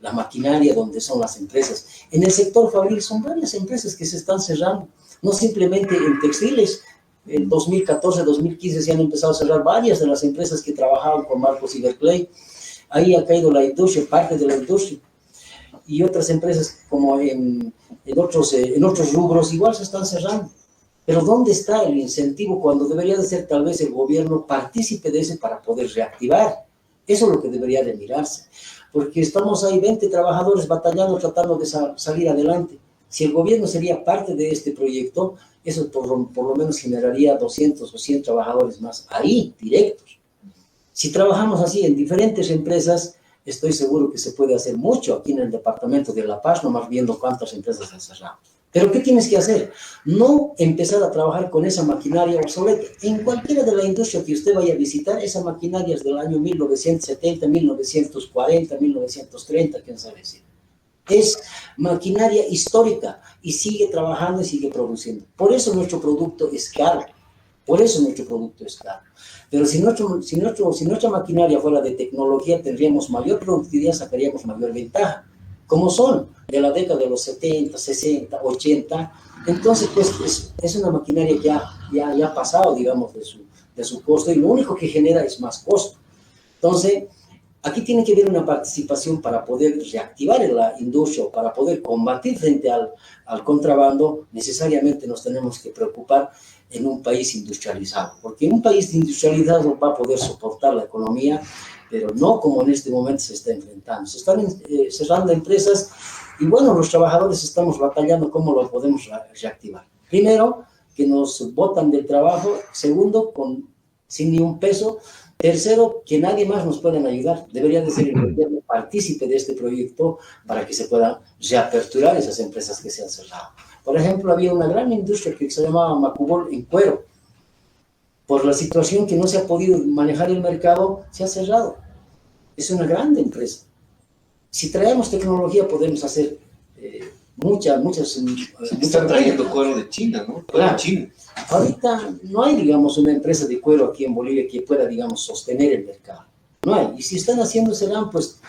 la maquinaria, donde son las empresas. En el sector fabril son varias empresas que se están cerrando, no simplemente en textiles. En 2014, 2015 se han empezado a cerrar varias de las empresas que trabajaban con Marcos Iberclay. Ahí ha caído la industria, parte de la industria. Y otras empresas como en otros rubros igual se están cerrando. Pero ¿dónde está el incentivo cuando debería de ser tal vez el gobierno partícipe de ese para poder reactivar? Eso es lo que debería de mirarse. Porque estamos ahí 20 trabajadores batallando, tratando de salir adelante. Si el gobierno sería parte de este proyecto, eso por lo menos generaría 200 o 100 trabajadores más ahí, directos. Si trabajamos así en diferentes empresas, estoy seguro que se puede hacer mucho aquí en el departamento de La Paz, nomás viendo cuántas empresas han cerrado. Pero ¿qué tienes que hacer? No empezar a trabajar con esa maquinaria obsoleta. En cualquiera de la industria que usted vaya a visitar, esa maquinaria es del año 1970, 1940, 1930, quién sabe decir. Es maquinaria histórica y sigue trabajando y sigue produciendo. Por eso nuestro producto es caro. Por eso nuestro producto es caro. Pero si nuestra maquinaria fuera de tecnología, tendríamos mayor productividad, sacaríamos mayor ventaja. Como son de la década de los 70, 60, 80, entonces pues es una maquinaria que ya ha pasado, digamos, de su costo, y lo único que genera es más costo. Entonces, aquí tiene que haber una participación para poder reactivar la industria, para poder combatir frente al contrabando. Necesariamente nos tenemos que preocupar en un país industrializado, porque en un país industrializado va a poder soportar la economía, pero no como en este momento se está enfrentando. Se están cerrando empresas y bueno, los trabajadores estamos batallando cómo lo podemos reactivar. Primero, que nos botan del trabajo. Segundo, sin ni un peso. Tercero, que nadie más nos pueda ayudar. Debería de ser el gobierno partícipe de este proyecto para que se puedan reaperturar esas empresas que se han cerrado. Por ejemplo, había una gran industria que se llamaba Macubol en cuero. Por la situación que no se ha podido manejar el mercado, se ha cerrado. Es una gran empresa. Si traemos tecnología, podemos hacer muchas. Están trayendo cuero de China, ¿no? Claro. China. Ahorita no hay, digamos, una empresa de cuero aquí en Bolivia que pueda, digamos, sostener el mercado. No hay. Y si están haciendo, serán, pues,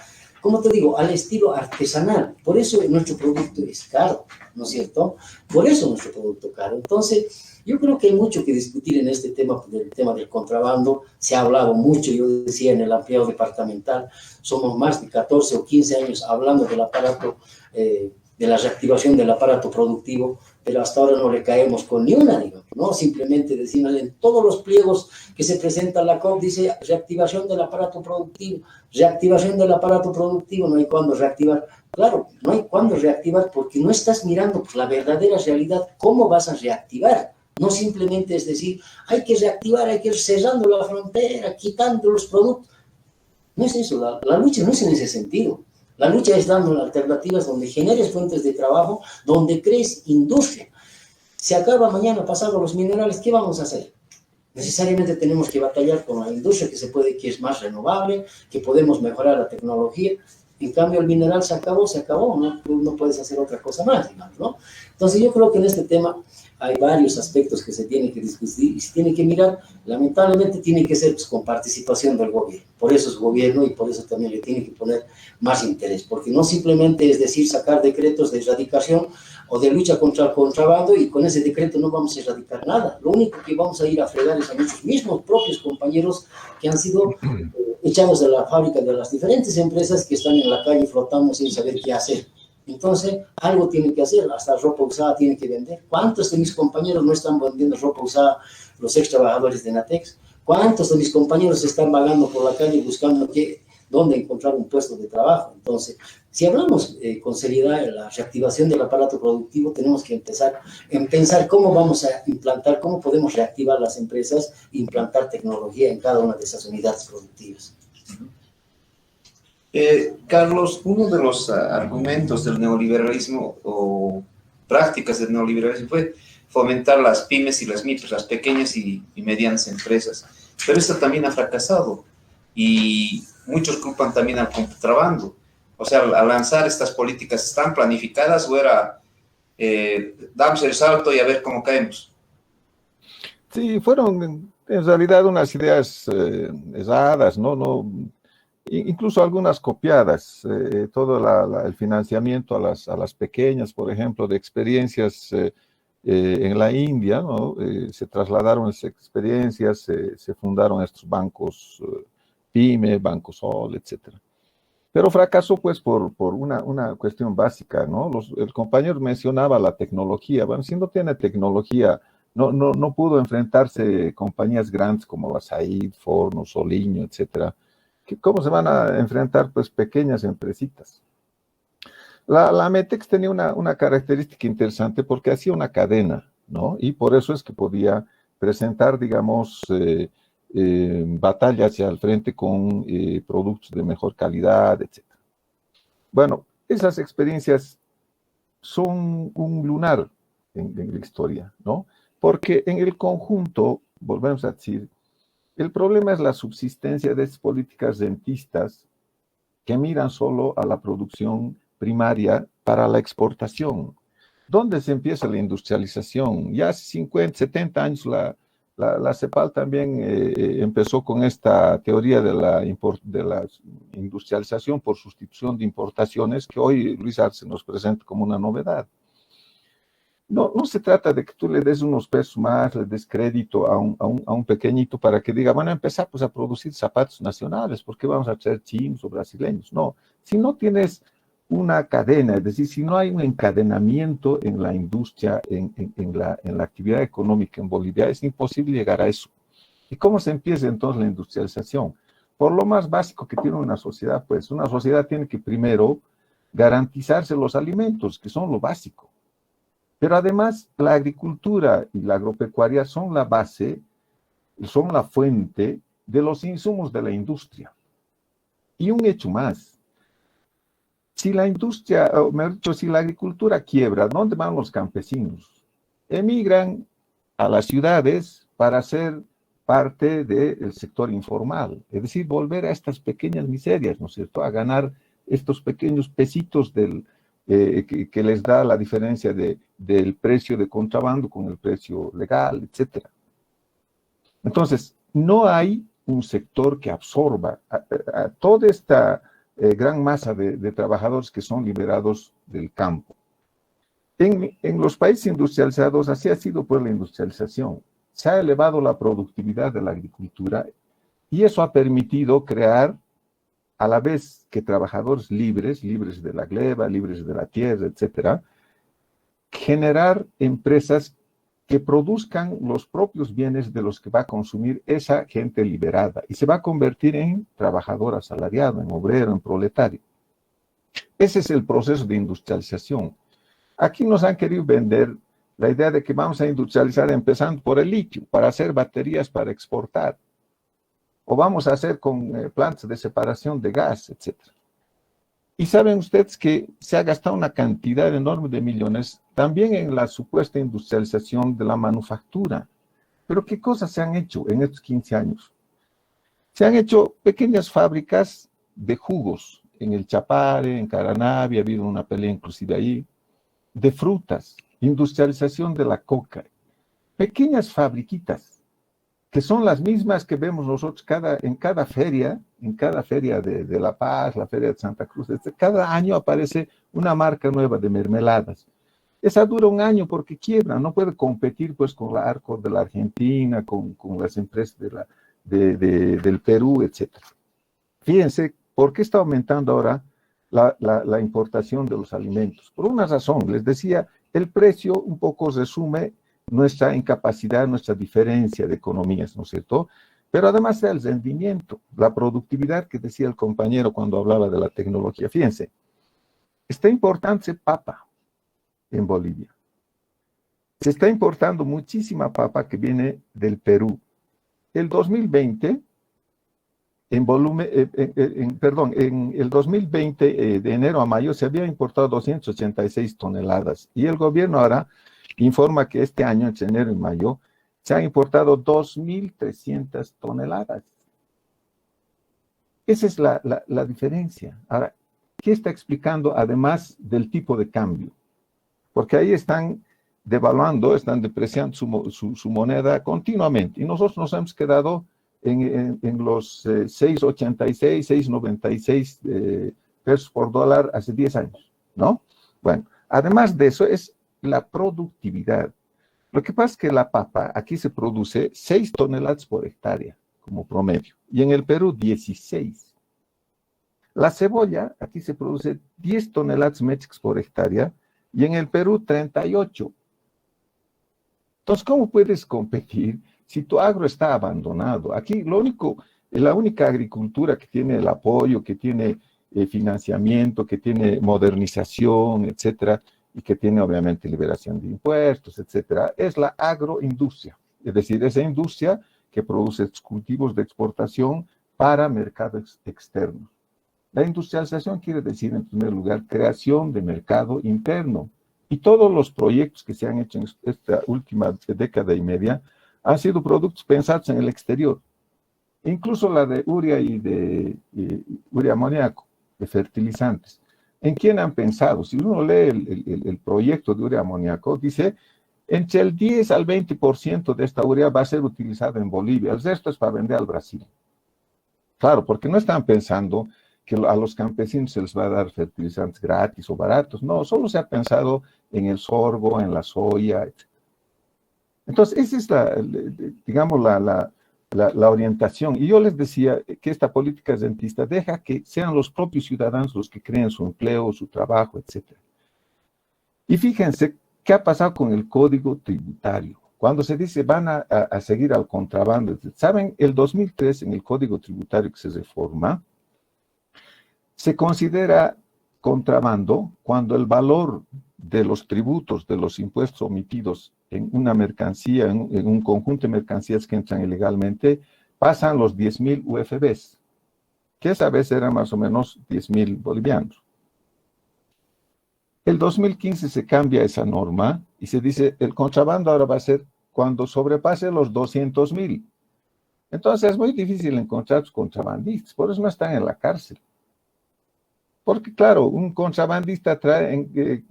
como te digo, al estilo artesanal. Por eso nuestro producto es caro, ¿no es cierto? Por eso nuestro producto es caro. Entonces, yo creo que hay mucho que discutir en este tema del contrabando. Se ha hablado mucho, yo decía, en el ampliado departamental. Somos más de 14 o 15 años hablando del aparato, de la reactivación del aparato productivo, pero hasta ahora no le caemos con ni una, digamos, ¿no? Simplemente decimos en todos los pliegos que se presenta la COP, dice reactivación del aparato productivo, no hay cuándo reactivar. Claro, no hay cuándo reactivar porque no estás mirando la verdadera realidad, cómo vas a reactivar. No simplemente es decir, hay que reactivar, hay que ir cerrando la frontera, quitando los productos. No es eso, la lucha no es en ese sentido. La lucha es dando alternativas donde generes fuentes de trabajo, donde crees industria. Se acaba mañana pasado los minerales, ¿qué vamos a hacer? Necesariamente tenemos que batallar con la industria que es más renovable, que podemos mejorar la tecnología. En cambio, el mineral se acabó, ¿no? Tú no puedes hacer otra cosa más, digamos, ¿no? Entonces, yo creo que en este tema hay varios aspectos que se tienen que discutir y se tiene que mirar. Lamentablemente, tiene que ser pues, con participación del gobierno. Por eso es gobierno y por eso también le tiene que poner más interés. Porque no simplemente es decir, sacar decretos de erradicación o de lucha contra el contrabando y con ese decreto no vamos a erradicar nada. Lo único que vamos a ir a fregar es a nuestros mismos propios compañeros que han sido echados de la fábrica de las diferentes empresas que están en la calle flotando sin saber qué hacer. Entonces, algo tienen que hacer, hasta ropa usada tienen que vender. ¿Cuántos de mis compañeros no están vendiendo ropa usada, los ex trabajadores de Natex? ¿Cuántos de mis compañeros están vagando por la calle buscando dónde encontrar un puesto de trabajo? Entonces, si hablamos con seriedad de la reactivación del aparato productivo, tenemos que empezar en pensar cómo vamos a implantar, cómo podemos reactivar las empresas e implantar tecnología en cada una de esas unidades productivas. Carlos, uno de los argumentos del neoliberalismo o prácticas del neoliberalismo fue fomentar las pymes y las micros, las pequeñas y medianas empresas. Pero esto también ha fracasado y muchos culpan también al contrabando. O sea, al lanzar estas políticas, ¿están planificadas o era damos el salto y a ver cómo caemos? Sí, fueron en realidad unas ideas erradas, ¿no? incluso algunas copiadas, todo el financiamiento a las pequeñas, por ejemplo, de experiencias en la India, ¿no? Se trasladaron esas experiencias, se fundaron estos bancos PYME, Banco Sol, etcétera. Pero fracasó pues por una cuestión básica, ¿no? El compañero mencionaba la tecnología. Bueno, si no tiene tecnología, no pudo enfrentarse compañías grandes como la Said, Forno, Soliño, etcétera. ¿Cómo se van a enfrentar pues pequeñas empresitas? La Metex tenía una característica interesante porque hacía una cadena, ¿no? Y por eso es que podía presentar, digamos, batalla hacia el frente con productos de mejor calidad, etc. Bueno, esas experiencias son un lunar en la historia, ¿no? Porque en el conjunto, volvemos a decir, el problema es la subsistencia de estas políticas rentistas que miran solo a la producción primaria para la exportación. ¿Dónde se empieza la industrialización? Ya hace 50, 70 años la CEPAL también empezó con esta teoría de la industrialización por sustitución de importaciones que hoy Luis Arce nos presenta como una novedad. No se trata de que tú le des unos pesos más, le des crédito a un pequeñito para que diga, bueno, empezar pues a producir zapatos nacionales, ¿por qué vamos a traer chinos o brasileños? No, si no tienes una cadena, es decir, si no hay un encadenamiento en la industria, en la actividad económica en Bolivia, es imposible llegar a eso. ¿Y cómo se empieza entonces la industrialización? Por lo más básico que tiene una sociedad, pues una sociedad tiene que primero garantizarse los alimentos, que son lo básico. Pero además la agricultura y la agropecuaria son la base, son la fuente de los insumos de la industria. Y un hecho más, si la industria, o mejor dicho, si la agricultura quiebra, ¿dónde van los campesinos? Emigran a las ciudades para ser parte del sector informal, es decir, volver a estas pequeñas miserias, ¿no es cierto?, a ganar estos pequeños pesitos que les da la diferencia del precio de contrabando con el precio legal, etc. Entonces, no hay un sector que absorba a toda esta gran masa de trabajadores que son liberados del campo. En los países industrializados, así ha sido pues la industrialización. Se ha elevado la productividad de la agricultura y eso ha permitido crear, a la vez que trabajadores libres de la gleba, libres de la tierra, etcétera, generar empresas que produzcan los propios bienes de los que va a consumir esa gente liberada y se va a convertir en trabajador asalariado, en obrero, en proletario. Ese es el proceso de industrialización. Aquí nos han querido vender la idea de que vamos a industrializar empezando por el litio, para hacer baterías para exportar. O vamos a hacer con plantas de separación de gas, etc. Y saben ustedes que se ha gastado una cantidad enorme de millones también en la supuesta industrialización de la manufactura. Pero ¿qué cosas se han hecho en estos 15 años? Se han hecho pequeñas fábricas de jugos en el Chapare, en Caranavi, ha habido una pelea inclusive ahí, de frutas, industrialización de la coca, pequeñas fabriquitas que son las mismas que vemos nosotros en cada feria de La Paz, la feria de Santa Cruz, cada año aparece una marca nueva de mermeladas. Esa dura un año porque quiebra, no puede competir pues con la Arcor de la Argentina, con las empresas del Perú, etc. Fíjense, ¿por qué está aumentando ahora la importación de los alimentos? Por una razón, les decía, el precio un poco resume nuestra incapacidad, nuestra diferencia de economías, ¿no es cierto? Pero además el rendimiento, la productividad que decía el compañero cuando hablaba de la tecnología. Fíjense, está importando papa en Bolivia. Se está importando muchísima papa que viene del Perú. El 2020, en el 2020, de enero a mayo, se había importado 286 toneladas y el gobierno ahora informa que este año, entre enero y mayo, se han importado 2.300 toneladas. Esa es la diferencia. Ahora, ¿qué está explicando además del tipo de cambio? Porque ahí están devaluando, están depreciando su moneda continuamente. Y nosotros nos hemos quedado en los 6,86, 6,96 pesos por dólar hace 10 años, ¿no? Bueno, además de eso es la productividad. Lo que pasa es que la papa aquí se produce 6 toneladas por hectárea como promedio y en el Perú 16. La cebolla aquí se produce 10 toneladas métricas por hectárea y en el Perú 38. Entonces, ¿cómo puedes competir si tu agro está abandonado? Aquí la única agricultura que tiene el apoyo, que tiene financiamiento, que tiene modernización, etcétera, y que tiene obviamente liberación de impuestos, etcétera, es la agroindustria. Es decir, esa industria que produce cultivos de exportación para mercados externos. La industrialización quiere decir, en primer lugar, creación de mercado interno. Y todos los proyectos que se han hecho en esta última década y media han sido productos pensados en el exterior. Incluso la de urea y de urea amoníaco, de fertilizantes. ¿En quién han pensado? Si uno lee el proyecto de urea amoníaco, dice, entre el 10 al 20% de esta urea va a ser utilizada en Bolivia, el resto es para vender al Brasil. Claro, porque no están pensando que a los campesinos se les va a dar fertilizantes gratis o baratos. No, solo se ha pensado en el sorgo, en la soya, etc. Entonces, esa es digamos, la orientación. Y yo les decía que esta política rentista deja que sean los propios ciudadanos los que creen su empleo, su trabajo, etc. Y fíjense qué ha pasado con el código tributario. Cuando se dice van a seguir al contrabando, ¿saben? El 2003 en el código tributario que se reforma, se considera contrabando cuando el valor de los tributos, de los impuestos omitidos en una mercancía, en un conjunto de mercancías que entran ilegalmente, pasan los 10.000 UFBs, que esa vez eran más o menos 10.000 bolivianos. El 2015 se cambia esa norma y se dice el contrabando ahora va a ser cuando sobrepase los 200.000. Entonces es muy difícil encontrar contrabandistas, por eso no están en la cárcel. Porque, claro, un contrabandista trae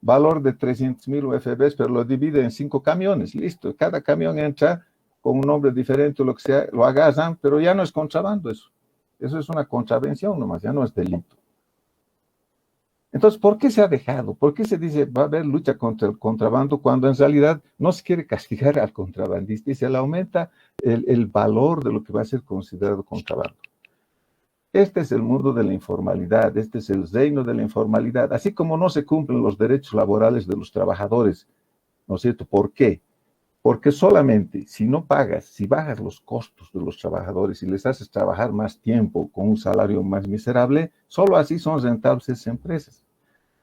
valor de 300.000 UFBs, pero lo divide en 5 camiones, listo. Cada camión entra con un nombre diferente, lo que sea, lo agarran, pero ya no es contrabando eso. Eso es una contravención nomás, ya no es delito. Entonces, ¿por qué se ha dejado? ¿Por qué se dice va a haber lucha contra el contrabando cuando en realidad no se quiere castigar al contrabandista y se le aumenta el valor de lo que va a ser considerado contrabando? Este es el mundo de la informalidad, este es el reino de la informalidad, así como no se cumplen los derechos laborales de los trabajadores, ¿no es cierto? ¿Por qué? Porque solamente si no pagas, si bajas los costos de los trabajadores y les haces trabajar más tiempo con un salario más miserable, solo así son rentables esas empresas.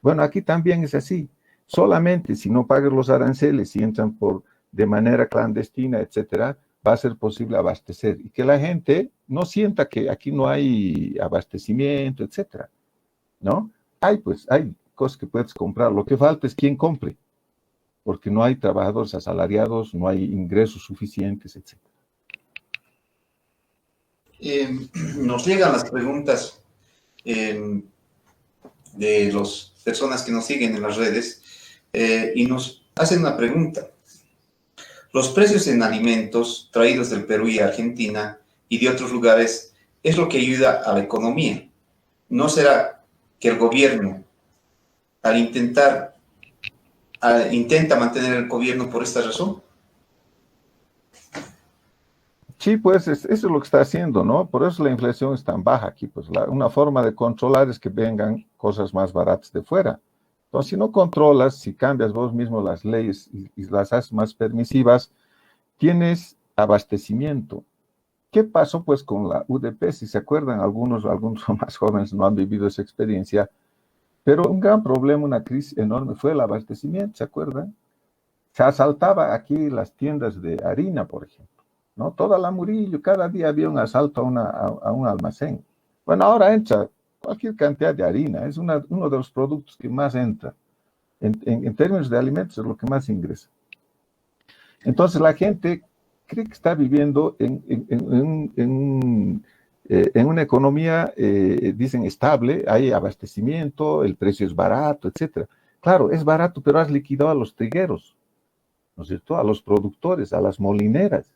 Bueno, aquí también es así. Solamente si no pagas los aranceles y entran de manera clandestina, etcétera, va a ser posible abastecer y que la gente no sienta que aquí no hay abastecimiento, etcétera, ¿no? Hay cosas que puedes comprar, lo que falta es quien compre, porque no hay trabajadores asalariados, no hay ingresos suficientes, etcétera. Nos llegan las preguntas de las personas que nos siguen en las redes y nos hacen una pregunta. Los precios en alimentos traídos del Perú y Argentina y de otros lugares es lo que ayuda a la economía. ¿No será que el gobierno, intenta mantener el gobierno por esta razón? Sí, pues eso es lo que está haciendo, ¿no? Por eso la inflación es tan baja aquí. Pues una forma de controlar es que vengan cosas más baratas de fuera. Entonces, si no controlas, si cambias vos mismo las leyes y las haces más permisivas, tienes abastecimiento. ¿Qué pasó pues con la UDP? Si se acuerdan, algunos más jóvenes no han vivido esa experiencia, pero un gran problema, una crisis enorme fue el abastecimiento, ¿se acuerdan? Se asaltaba aquí las tiendas de harina, por ejemplo, ¿no? Toda la Murillo, cada día había un asalto a un almacén. Bueno, ahora entra cualquier cantidad de harina, es uno de los productos que más entra. En términos de alimentos es lo que más ingresa. Entonces la gente cree que está viviendo en una economía, dicen, estable, hay abastecimiento, el precio es barato, etc. Claro, es barato, pero has liquidado a los trigueros, ¿no es cierto? A los productores, a las molineras.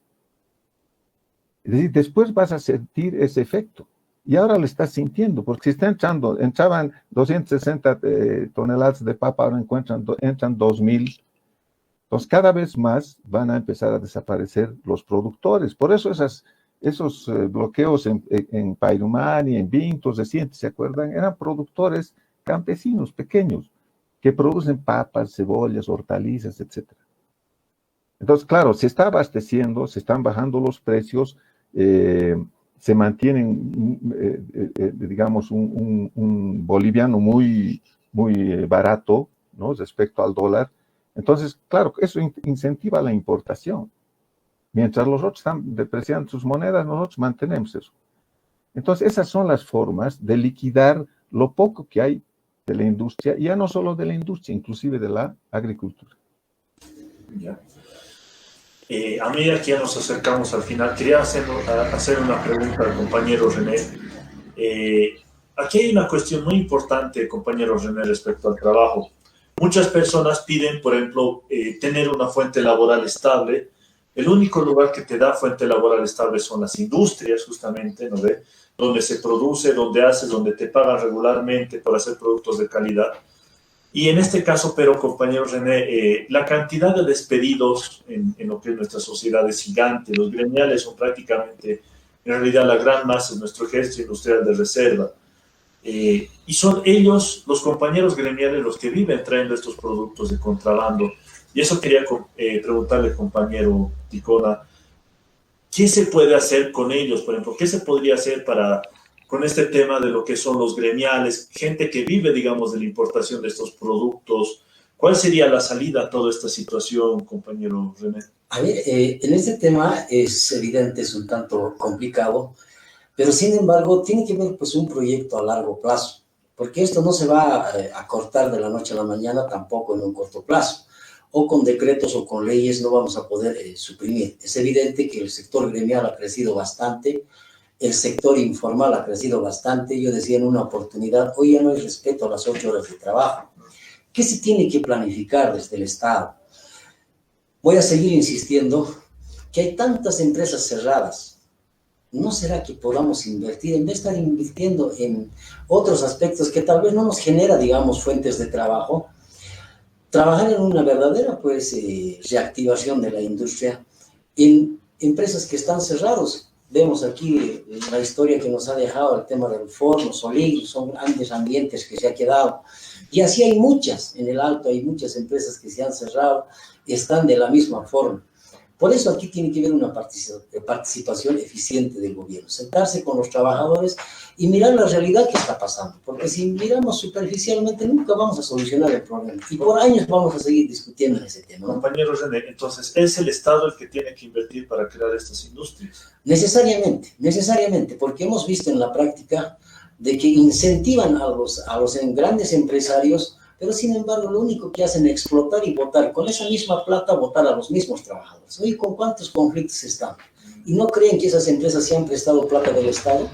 Es decir, después vas a sentir ese efecto. Y ahora lo estás sintiendo, porque si entraban 260 toneladas de papa, ahora entran 2000. Entonces, cada vez más van a empezar a desaparecer los productores. Por eso esos bloqueos en Pairumani, en Vintos, recientes, ¿se acuerdan? Eran productores campesinos pequeños que producen papas, cebollas, hortalizas, etc. Entonces, claro, se está abasteciendo, se están bajando los precios, se mantienen, digamos, un boliviano muy, muy barato, ¿no?, respecto al dólar. Entonces, claro, eso incentiva la importación. Mientras los otros están depreciando sus monedas, nosotros mantenemos eso. Entonces, esas son las formas de liquidar lo poco que hay de la industria, y ya no solo de la industria, inclusive de la agricultura. Ya. A medida que ya nos acercamos al final, quería hacer una pregunta al compañero René. Aquí hay una cuestión muy importante, compañero René, respecto al trabajo. Muchas personas piden, por ejemplo, tener una fuente laboral estable. El único lugar que te da fuente laboral estable son las industrias, justamente, ¿no ve? Donde se produce, donde haces, donde te pagan regularmente por hacer productos de calidad. Y en este caso, pero, compañero René, la cantidad de despedidos en lo que es nuestra sociedad es gigante. Los gremiales son prácticamente, en realidad, la gran masa de nuestro ejército industrial de reserva. Y son ellos, los compañeros gremiales, los que viven trayendo estos productos de contrabando. Y eso quería preguntarle, compañero Ticona, ¿qué se puede hacer con ellos? Por ejemplo, ¿qué se podría hacer con este tema de lo que son los gremiales, gente que vive, digamos, de la importación de estos productos? ¿Cuál sería la salida a toda esta situación, compañero René? A ver, en este tema es evidente, es un tanto complicado, pero sin embargo tiene que haber pues un proyecto a largo plazo, porque esto no se va a cortar de la noche a la mañana, tampoco en un corto plazo, o con decretos o con leyes no vamos a poder suprimir. Es evidente que el sector gremial ha crecido bastante, el sector informal ha crecido bastante. Yo decía en una oportunidad, hoy ya no hay respeto a las 8 horas de trabajo. ¿Qué se tiene que planificar desde el Estado? Voy a seguir insistiendo que hay tantas empresas cerradas. ¿No será que podamos invertir, en vez de estar invirtiendo en otros aspectos que tal vez no nos genera, digamos, fuentes de trabajo, trabajar en una verdadera, pues, reactivación de la industria en empresas que están cerradas? Vemos aquí la historia que nos ha dejado el tema del Forno, Solí, son grandes ambientes que se ha quedado. Y así hay muchas, en el Alto hay muchas empresas que se han cerrado, están de la misma forma. Por eso aquí tiene que haber una participación eficiente del gobierno, sentarse con los trabajadores y mirar la realidad que está pasando, porque si miramos superficialmente nunca vamos a solucionar el problema y por años vamos a seguir discutiendo en ese tema, ¿no? Compañero René, entonces, ¿es el Estado el que tiene que invertir para crear estas industrias? Necesariamente, porque hemos visto en la práctica de que incentivan a los grandes empresarios, pero sin embargo lo único que hacen es explotar y votar, con esa misma plata votar a los mismos trabajadores. Oye, ¿con cuántos conflictos están? ¿Y no creen que esas empresas se han prestado plata del Estado?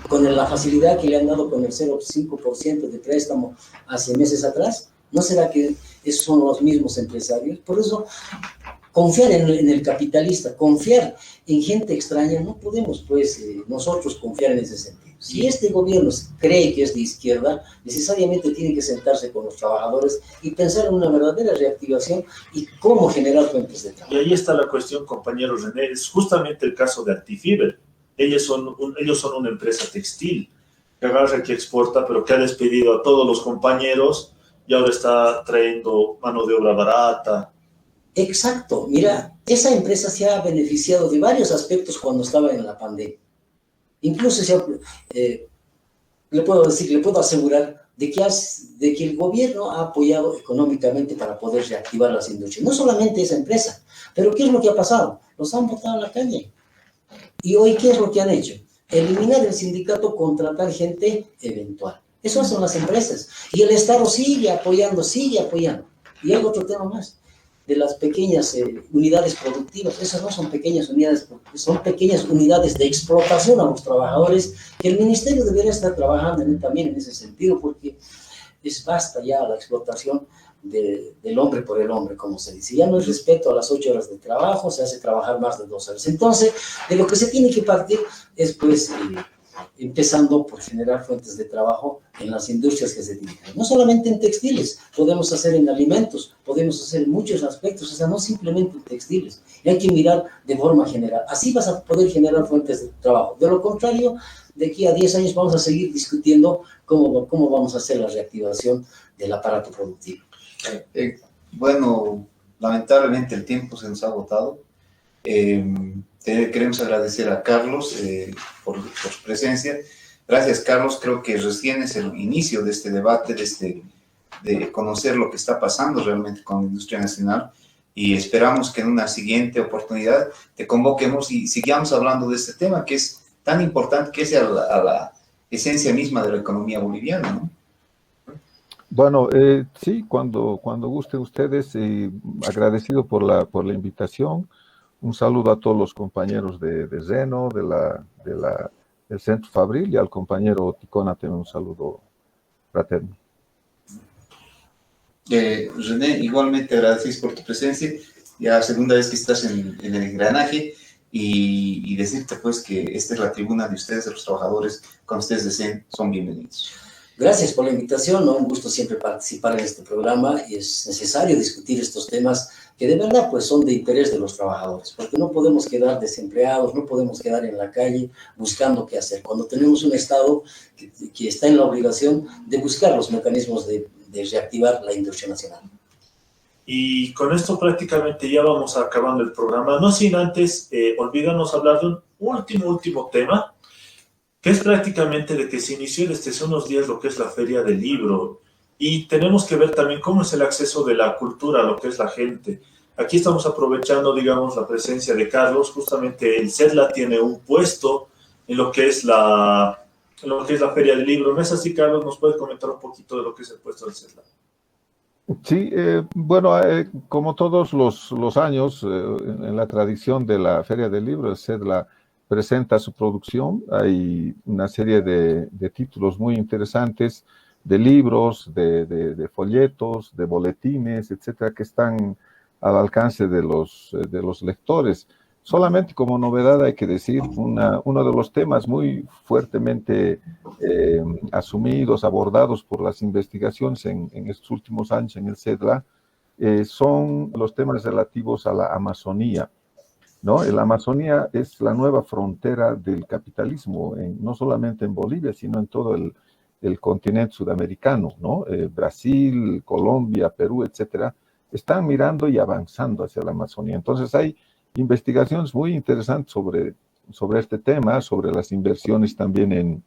Con la facilidad que le han dado con el 0,5% de préstamo hace meses atrás, ¿no será que esos son los mismos empresarios? Por eso, confiar en el capitalista, confiar en gente extraña, no podemos, pues, nosotros confiar en ese sentido. Si este gobierno cree que es de izquierda, necesariamente tiene que sentarse con los trabajadores y pensar en una verdadera reactivación y cómo generar fuentes de trabajo. Y ahí está la cuestión, compañero René, es justamente el caso de Actifiber. Ellos son una empresa textil que agarra, que exporta, pero que ha despedido a todos los compañeros y ahora está trayendo mano de obra barata. Exacto, mira, esa empresa se ha beneficiado de varios aspectos cuando estaba en la pandemia. Incluso le puedo asegurar de que el gobierno ha apoyado económicamente para poder reactivar las industrias. No solamente esa empresa, pero ¿qué es lo que ha pasado? Los han botado a la calle. Y hoy, ¿qué es lo que han hecho? Eliminar el sindicato, contratar gente eventual. Eso hacen las empresas. Y el Estado sigue apoyando. Y hay otro tema más, de las pequeñas unidades productivas. Esas no son pequeñas unidades, son pequeñas unidades de explotación a los trabajadores, que el ministerio debería estar trabajando también en ese sentido, porque es basta ya la explotación del hombre por el hombre, como se dice. Ya no es respeto a las 8 horas de trabajo, se hace trabajar más de 2 horas. Entonces, de lo que se tiene que partir es, pues, empezando por generar fuentes de trabajo en las industrias que se dedican. No solamente en textiles, podemos hacer en alimentos, podemos hacer en muchos aspectos, o sea, no simplemente en textiles. Y hay que mirar de forma general. Así vas a poder generar fuentes de trabajo. De lo contrario, de aquí a 10 años vamos a seguir discutiendo cómo vamos a hacer la reactivación del aparato productivo. Bueno, lamentablemente el tiempo se nos ha agotado. Queremos agradecer a Carlos por su presencia. Gracias, Carlos. Creo que recién es el inicio de este debate, de conocer lo que está pasando realmente con la industria nacional, y esperamos que en una siguiente oportunidad te convoquemos y sigamos hablando de este tema que es tan importante, que es a la esencia misma de la economía boliviana, ¿no? Bueno, sí, cuando gusten ustedes, agradecido por la invitación. Un saludo a todos los compañeros de Zeno, del Centro Fabril, y al compañero Ticona también un saludo fraterno. René, igualmente agradecidos por tu presencia, ya segunda vez que estás en el engranaje, y decirte pues que esta es la tribuna de ustedes, de los trabajadores. Cuando ustedes deseen, son bienvenidos. Gracias por la invitación, ¿no? Un gusto siempre participar en este programa, y es necesario discutir estos temas que de verdad pues son de interés de los trabajadores, porque no podemos quedar desempleados, no podemos quedar en la calle buscando qué hacer, cuando tenemos un Estado que está en la obligación de buscar los mecanismos de reactivar la industria nacional. Y con esto prácticamente ya vamos acabando el programa, no sin antes olvidarnos hablar de un último tema, que es prácticamente de que se inició desde hace unos días lo que es la Feria del Libro, y tenemos que ver también cómo es el acceso de la cultura a lo que es la gente. Aquí estamos aprovechando, digamos, la presencia de Carlos. Justamente el CEDLA tiene un puesto en lo que es la Feria del Libro. ¿No es así, Carlos? ¿Nos puedes comentar un poquito de lo que es el puesto del CEDLA? Sí, bueno, como todos los años, en la tradición de la Feria del Libro, el CEDLA presenta su producción. Hay una serie de títulos muy interesantes, de libros, de folletos, de boletines, etcétera, que están al alcance de los lectores. Solamente como novedad hay que decir, uno de los temas muy fuertemente asumidos, abordados por las investigaciones en estos últimos años en el CEDLA, son los temas relativos a la Amazonía, ¿no? La Amazonía es la nueva frontera del capitalismo, no solamente en Bolivia, sino en todo el continente sudamericano, ¿no? Brasil, Colombia, Perú, etcétera, están mirando y avanzando hacia la Amazonía. Entonces hay investigaciones muy interesantes sobre este tema, sobre las inversiones también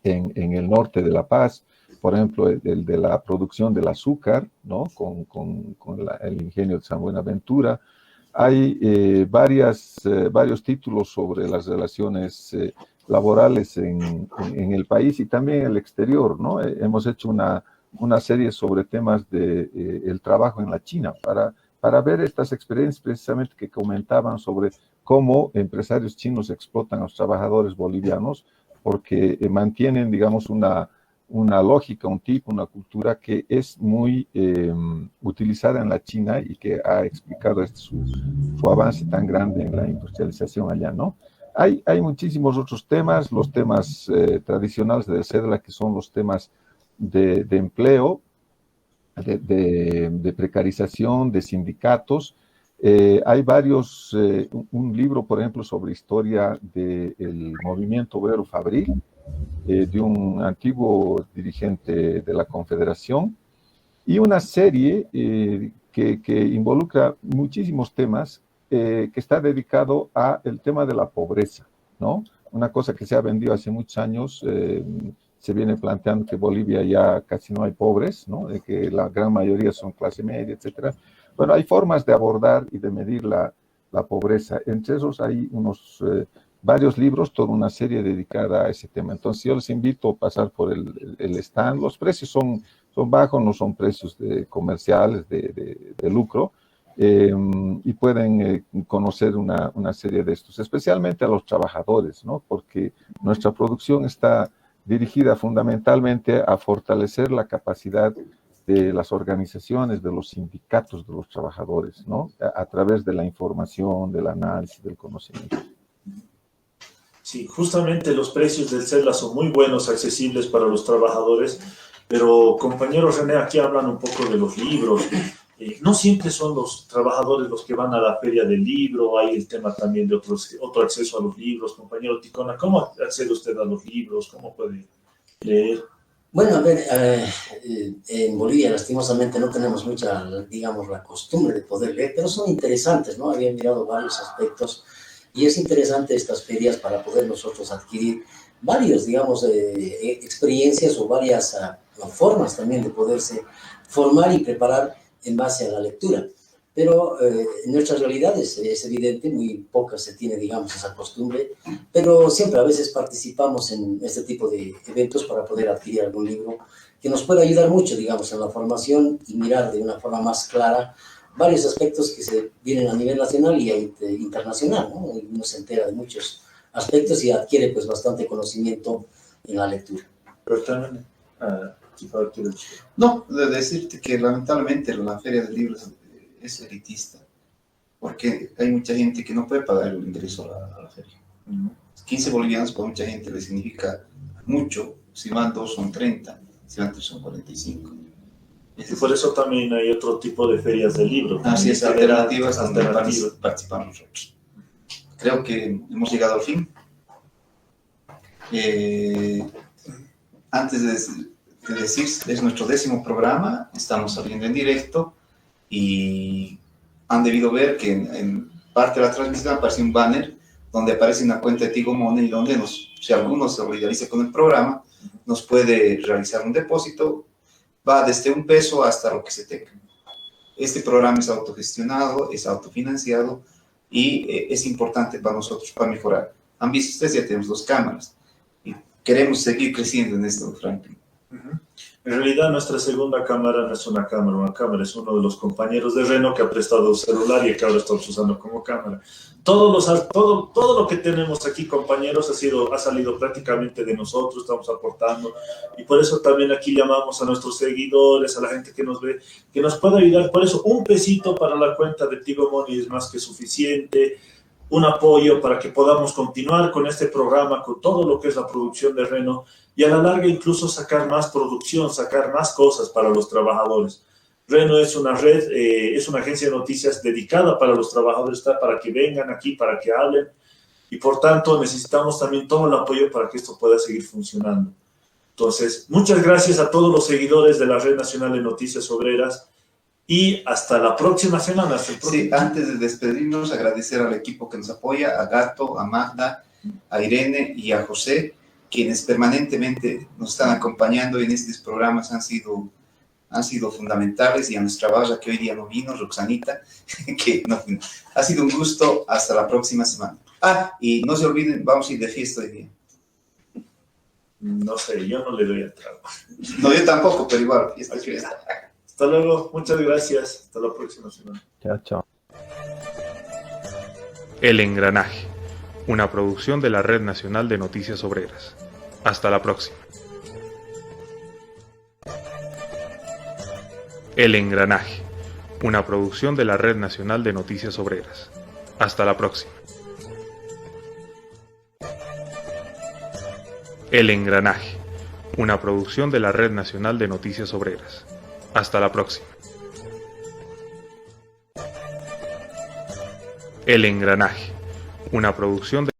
en el norte de La Paz, por ejemplo, el de la producción del azúcar, ¿no? Con el ingenio de San Buenaventura. Hay varios títulos sobre las relaciones laborales en el país y también en el exterior, ¿no? Hemos hecho una serie sobre temas de el trabajo en la China para ver estas experiencias precisamente que comentaban sobre cómo empresarios chinos explotan a los trabajadores bolivianos porque mantienen, digamos, una lógica, un tipo, una cultura que es muy utilizada en la China y que ha explicado su avance tan grande en la industrialización allá, ¿no? Hay muchísimos otros temas, los temas tradicionales de CEDLA, que son los temas de empleo, de precarización, de sindicatos. Hay varios, un libro, por ejemplo, sobre historia del movimiento obrero fabril, de un antiguo dirigente de la Confederación, y una serie que involucra muchísimos temas, que está dedicado al tema de la pobreza, ¿no? Una cosa que se ha vendido hace muchos años. Se viene planteando que Bolivia ya casi no hay pobres, ¿no? De que la gran mayoría son clase media, etcétera. Bueno, hay formas de abordar y de medir la pobreza. Entre esos hay varios libros, toda una serie dedicada a ese tema. Entonces yo les invito a pasar por el stand. Los precios son bajos, no son precios comerciales de lucro, y pueden conocer una serie de estos, especialmente a los trabajadores, ¿no? Porque nuestra producción está dirigida fundamentalmente a fortalecer la capacidad de las organizaciones, de los sindicatos de los trabajadores, ¿no? A través de la información, del análisis, del conocimiento. Sí, justamente los precios del CELA son muy buenos, accesibles para los trabajadores, pero compañeros René, aquí hablan un poco de los libros. No siempre son los trabajadores los que van a la feria del libro, hay el tema también de otro acceso a los libros. Compañero Ticona, ¿cómo accede usted a los libros? ¿Cómo puede leer? Bueno, a ver, en Bolivia lastimosamente no tenemos mucha, digamos, la costumbre de poder leer, pero son interesantes, ¿no? Había mirado varios aspectos y es interesante estas ferias para poder nosotros adquirir varios, digamos, experiencias o varias formas también de poderse formar y preparar en base a la lectura. Pero en nuestras realidades es evidente, muy pocas se tiene, digamos, esa costumbre, pero siempre a veces participamos en este tipo de eventos para poder adquirir algún libro que nos pueda ayudar mucho, digamos, en la formación y mirar de una forma más clara varios aspectos que se vienen a nivel nacional y internacional, ¿no? Uno se entera de muchos aspectos y adquiere pues bastante conocimiento en la lectura. Pero también, No, de decirte que lamentablemente la Feria del Libro es elitista, porque hay mucha gente que no puede pagar el ingreso a la feria. 15 bolivianos para mucha gente le significa mucho, si van 2 son 30, si van 3 son 45. Y por eso también hay otro tipo de ferias de libros. Así es, alternativas donde participamos nosotros. Creo que hemos llegado al fin. Antes de decir, es nuestro 10º programa, estamos saliendo en directo y han debido ver que en parte de la transmisión aparece un banner donde aparece una cuenta de Tigo Money y donde si alguno se solidariza con el programa, nos puede realizar un depósito. Va desde $1 hasta lo que se tenga. Este programa es autogestionado, es autofinanciado y es importante para nosotros para mejorar. Han visto ustedes, ya tenemos 2 cámaras y queremos seguir creciendo en esto, Franklin. En realidad nuestra segunda cámara no es una cámara es uno de los compañeros de Reno que ha prestado un celular y que ahora estamos usando como cámara. Todo lo que tenemos aquí, compañeros, ha salido prácticamente de nosotros, estamos aportando y por eso también aquí llamamos a nuestros seguidores, a la gente que nos ve, que nos pueda ayudar. Por eso $1 para la cuenta de Tigo Money es más que suficiente. Un apoyo para que podamos continuar con este programa, con todo lo que es la producción de Reno y a la larga incluso sacar más producción, sacar más cosas para los trabajadores. Reno es una red, es una agencia de noticias dedicada para los trabajadores, para que vengan aquí, para que hablen y por tanto necesitamos también todo el apoyo para que esto pueda seguir funcionando. Entonces, muchas gracias a todos los seguidores de la Red Nacional de Noticias Obreras. Y hasta la próxima semana. Sí, antes de despedirnos, agradecer al equipo que nos apoya, a Gato, a Magda, a Irene y a José, quienes permanentemente nos están acompañando en estos programas, han sido fundamentales, y a nuestra barra que hoy día no vino, Roxanita, que no vino. Ha sido un gusto, hasta la próxima semana. Y no se olviden, vamos a ir de fiesta hoy día. No sé, yo no le doy el trago. No, yo tampoco, pero igual, fiesta es fiesta. Hasta luego, muchas gracias. Hasta la próxima semana. Chao, chao. El Engranaje, una producción de la Red Nacional de Noticias Obreras. Hasta la próxima. El Engranaje, una producción de la Red Nacional de Noticias Obreras. Hasta la próxima. El Engranaje, una producción de la Red Nacional de Noticias Obreras. Hasta la próxima. El Engranaje, una producción de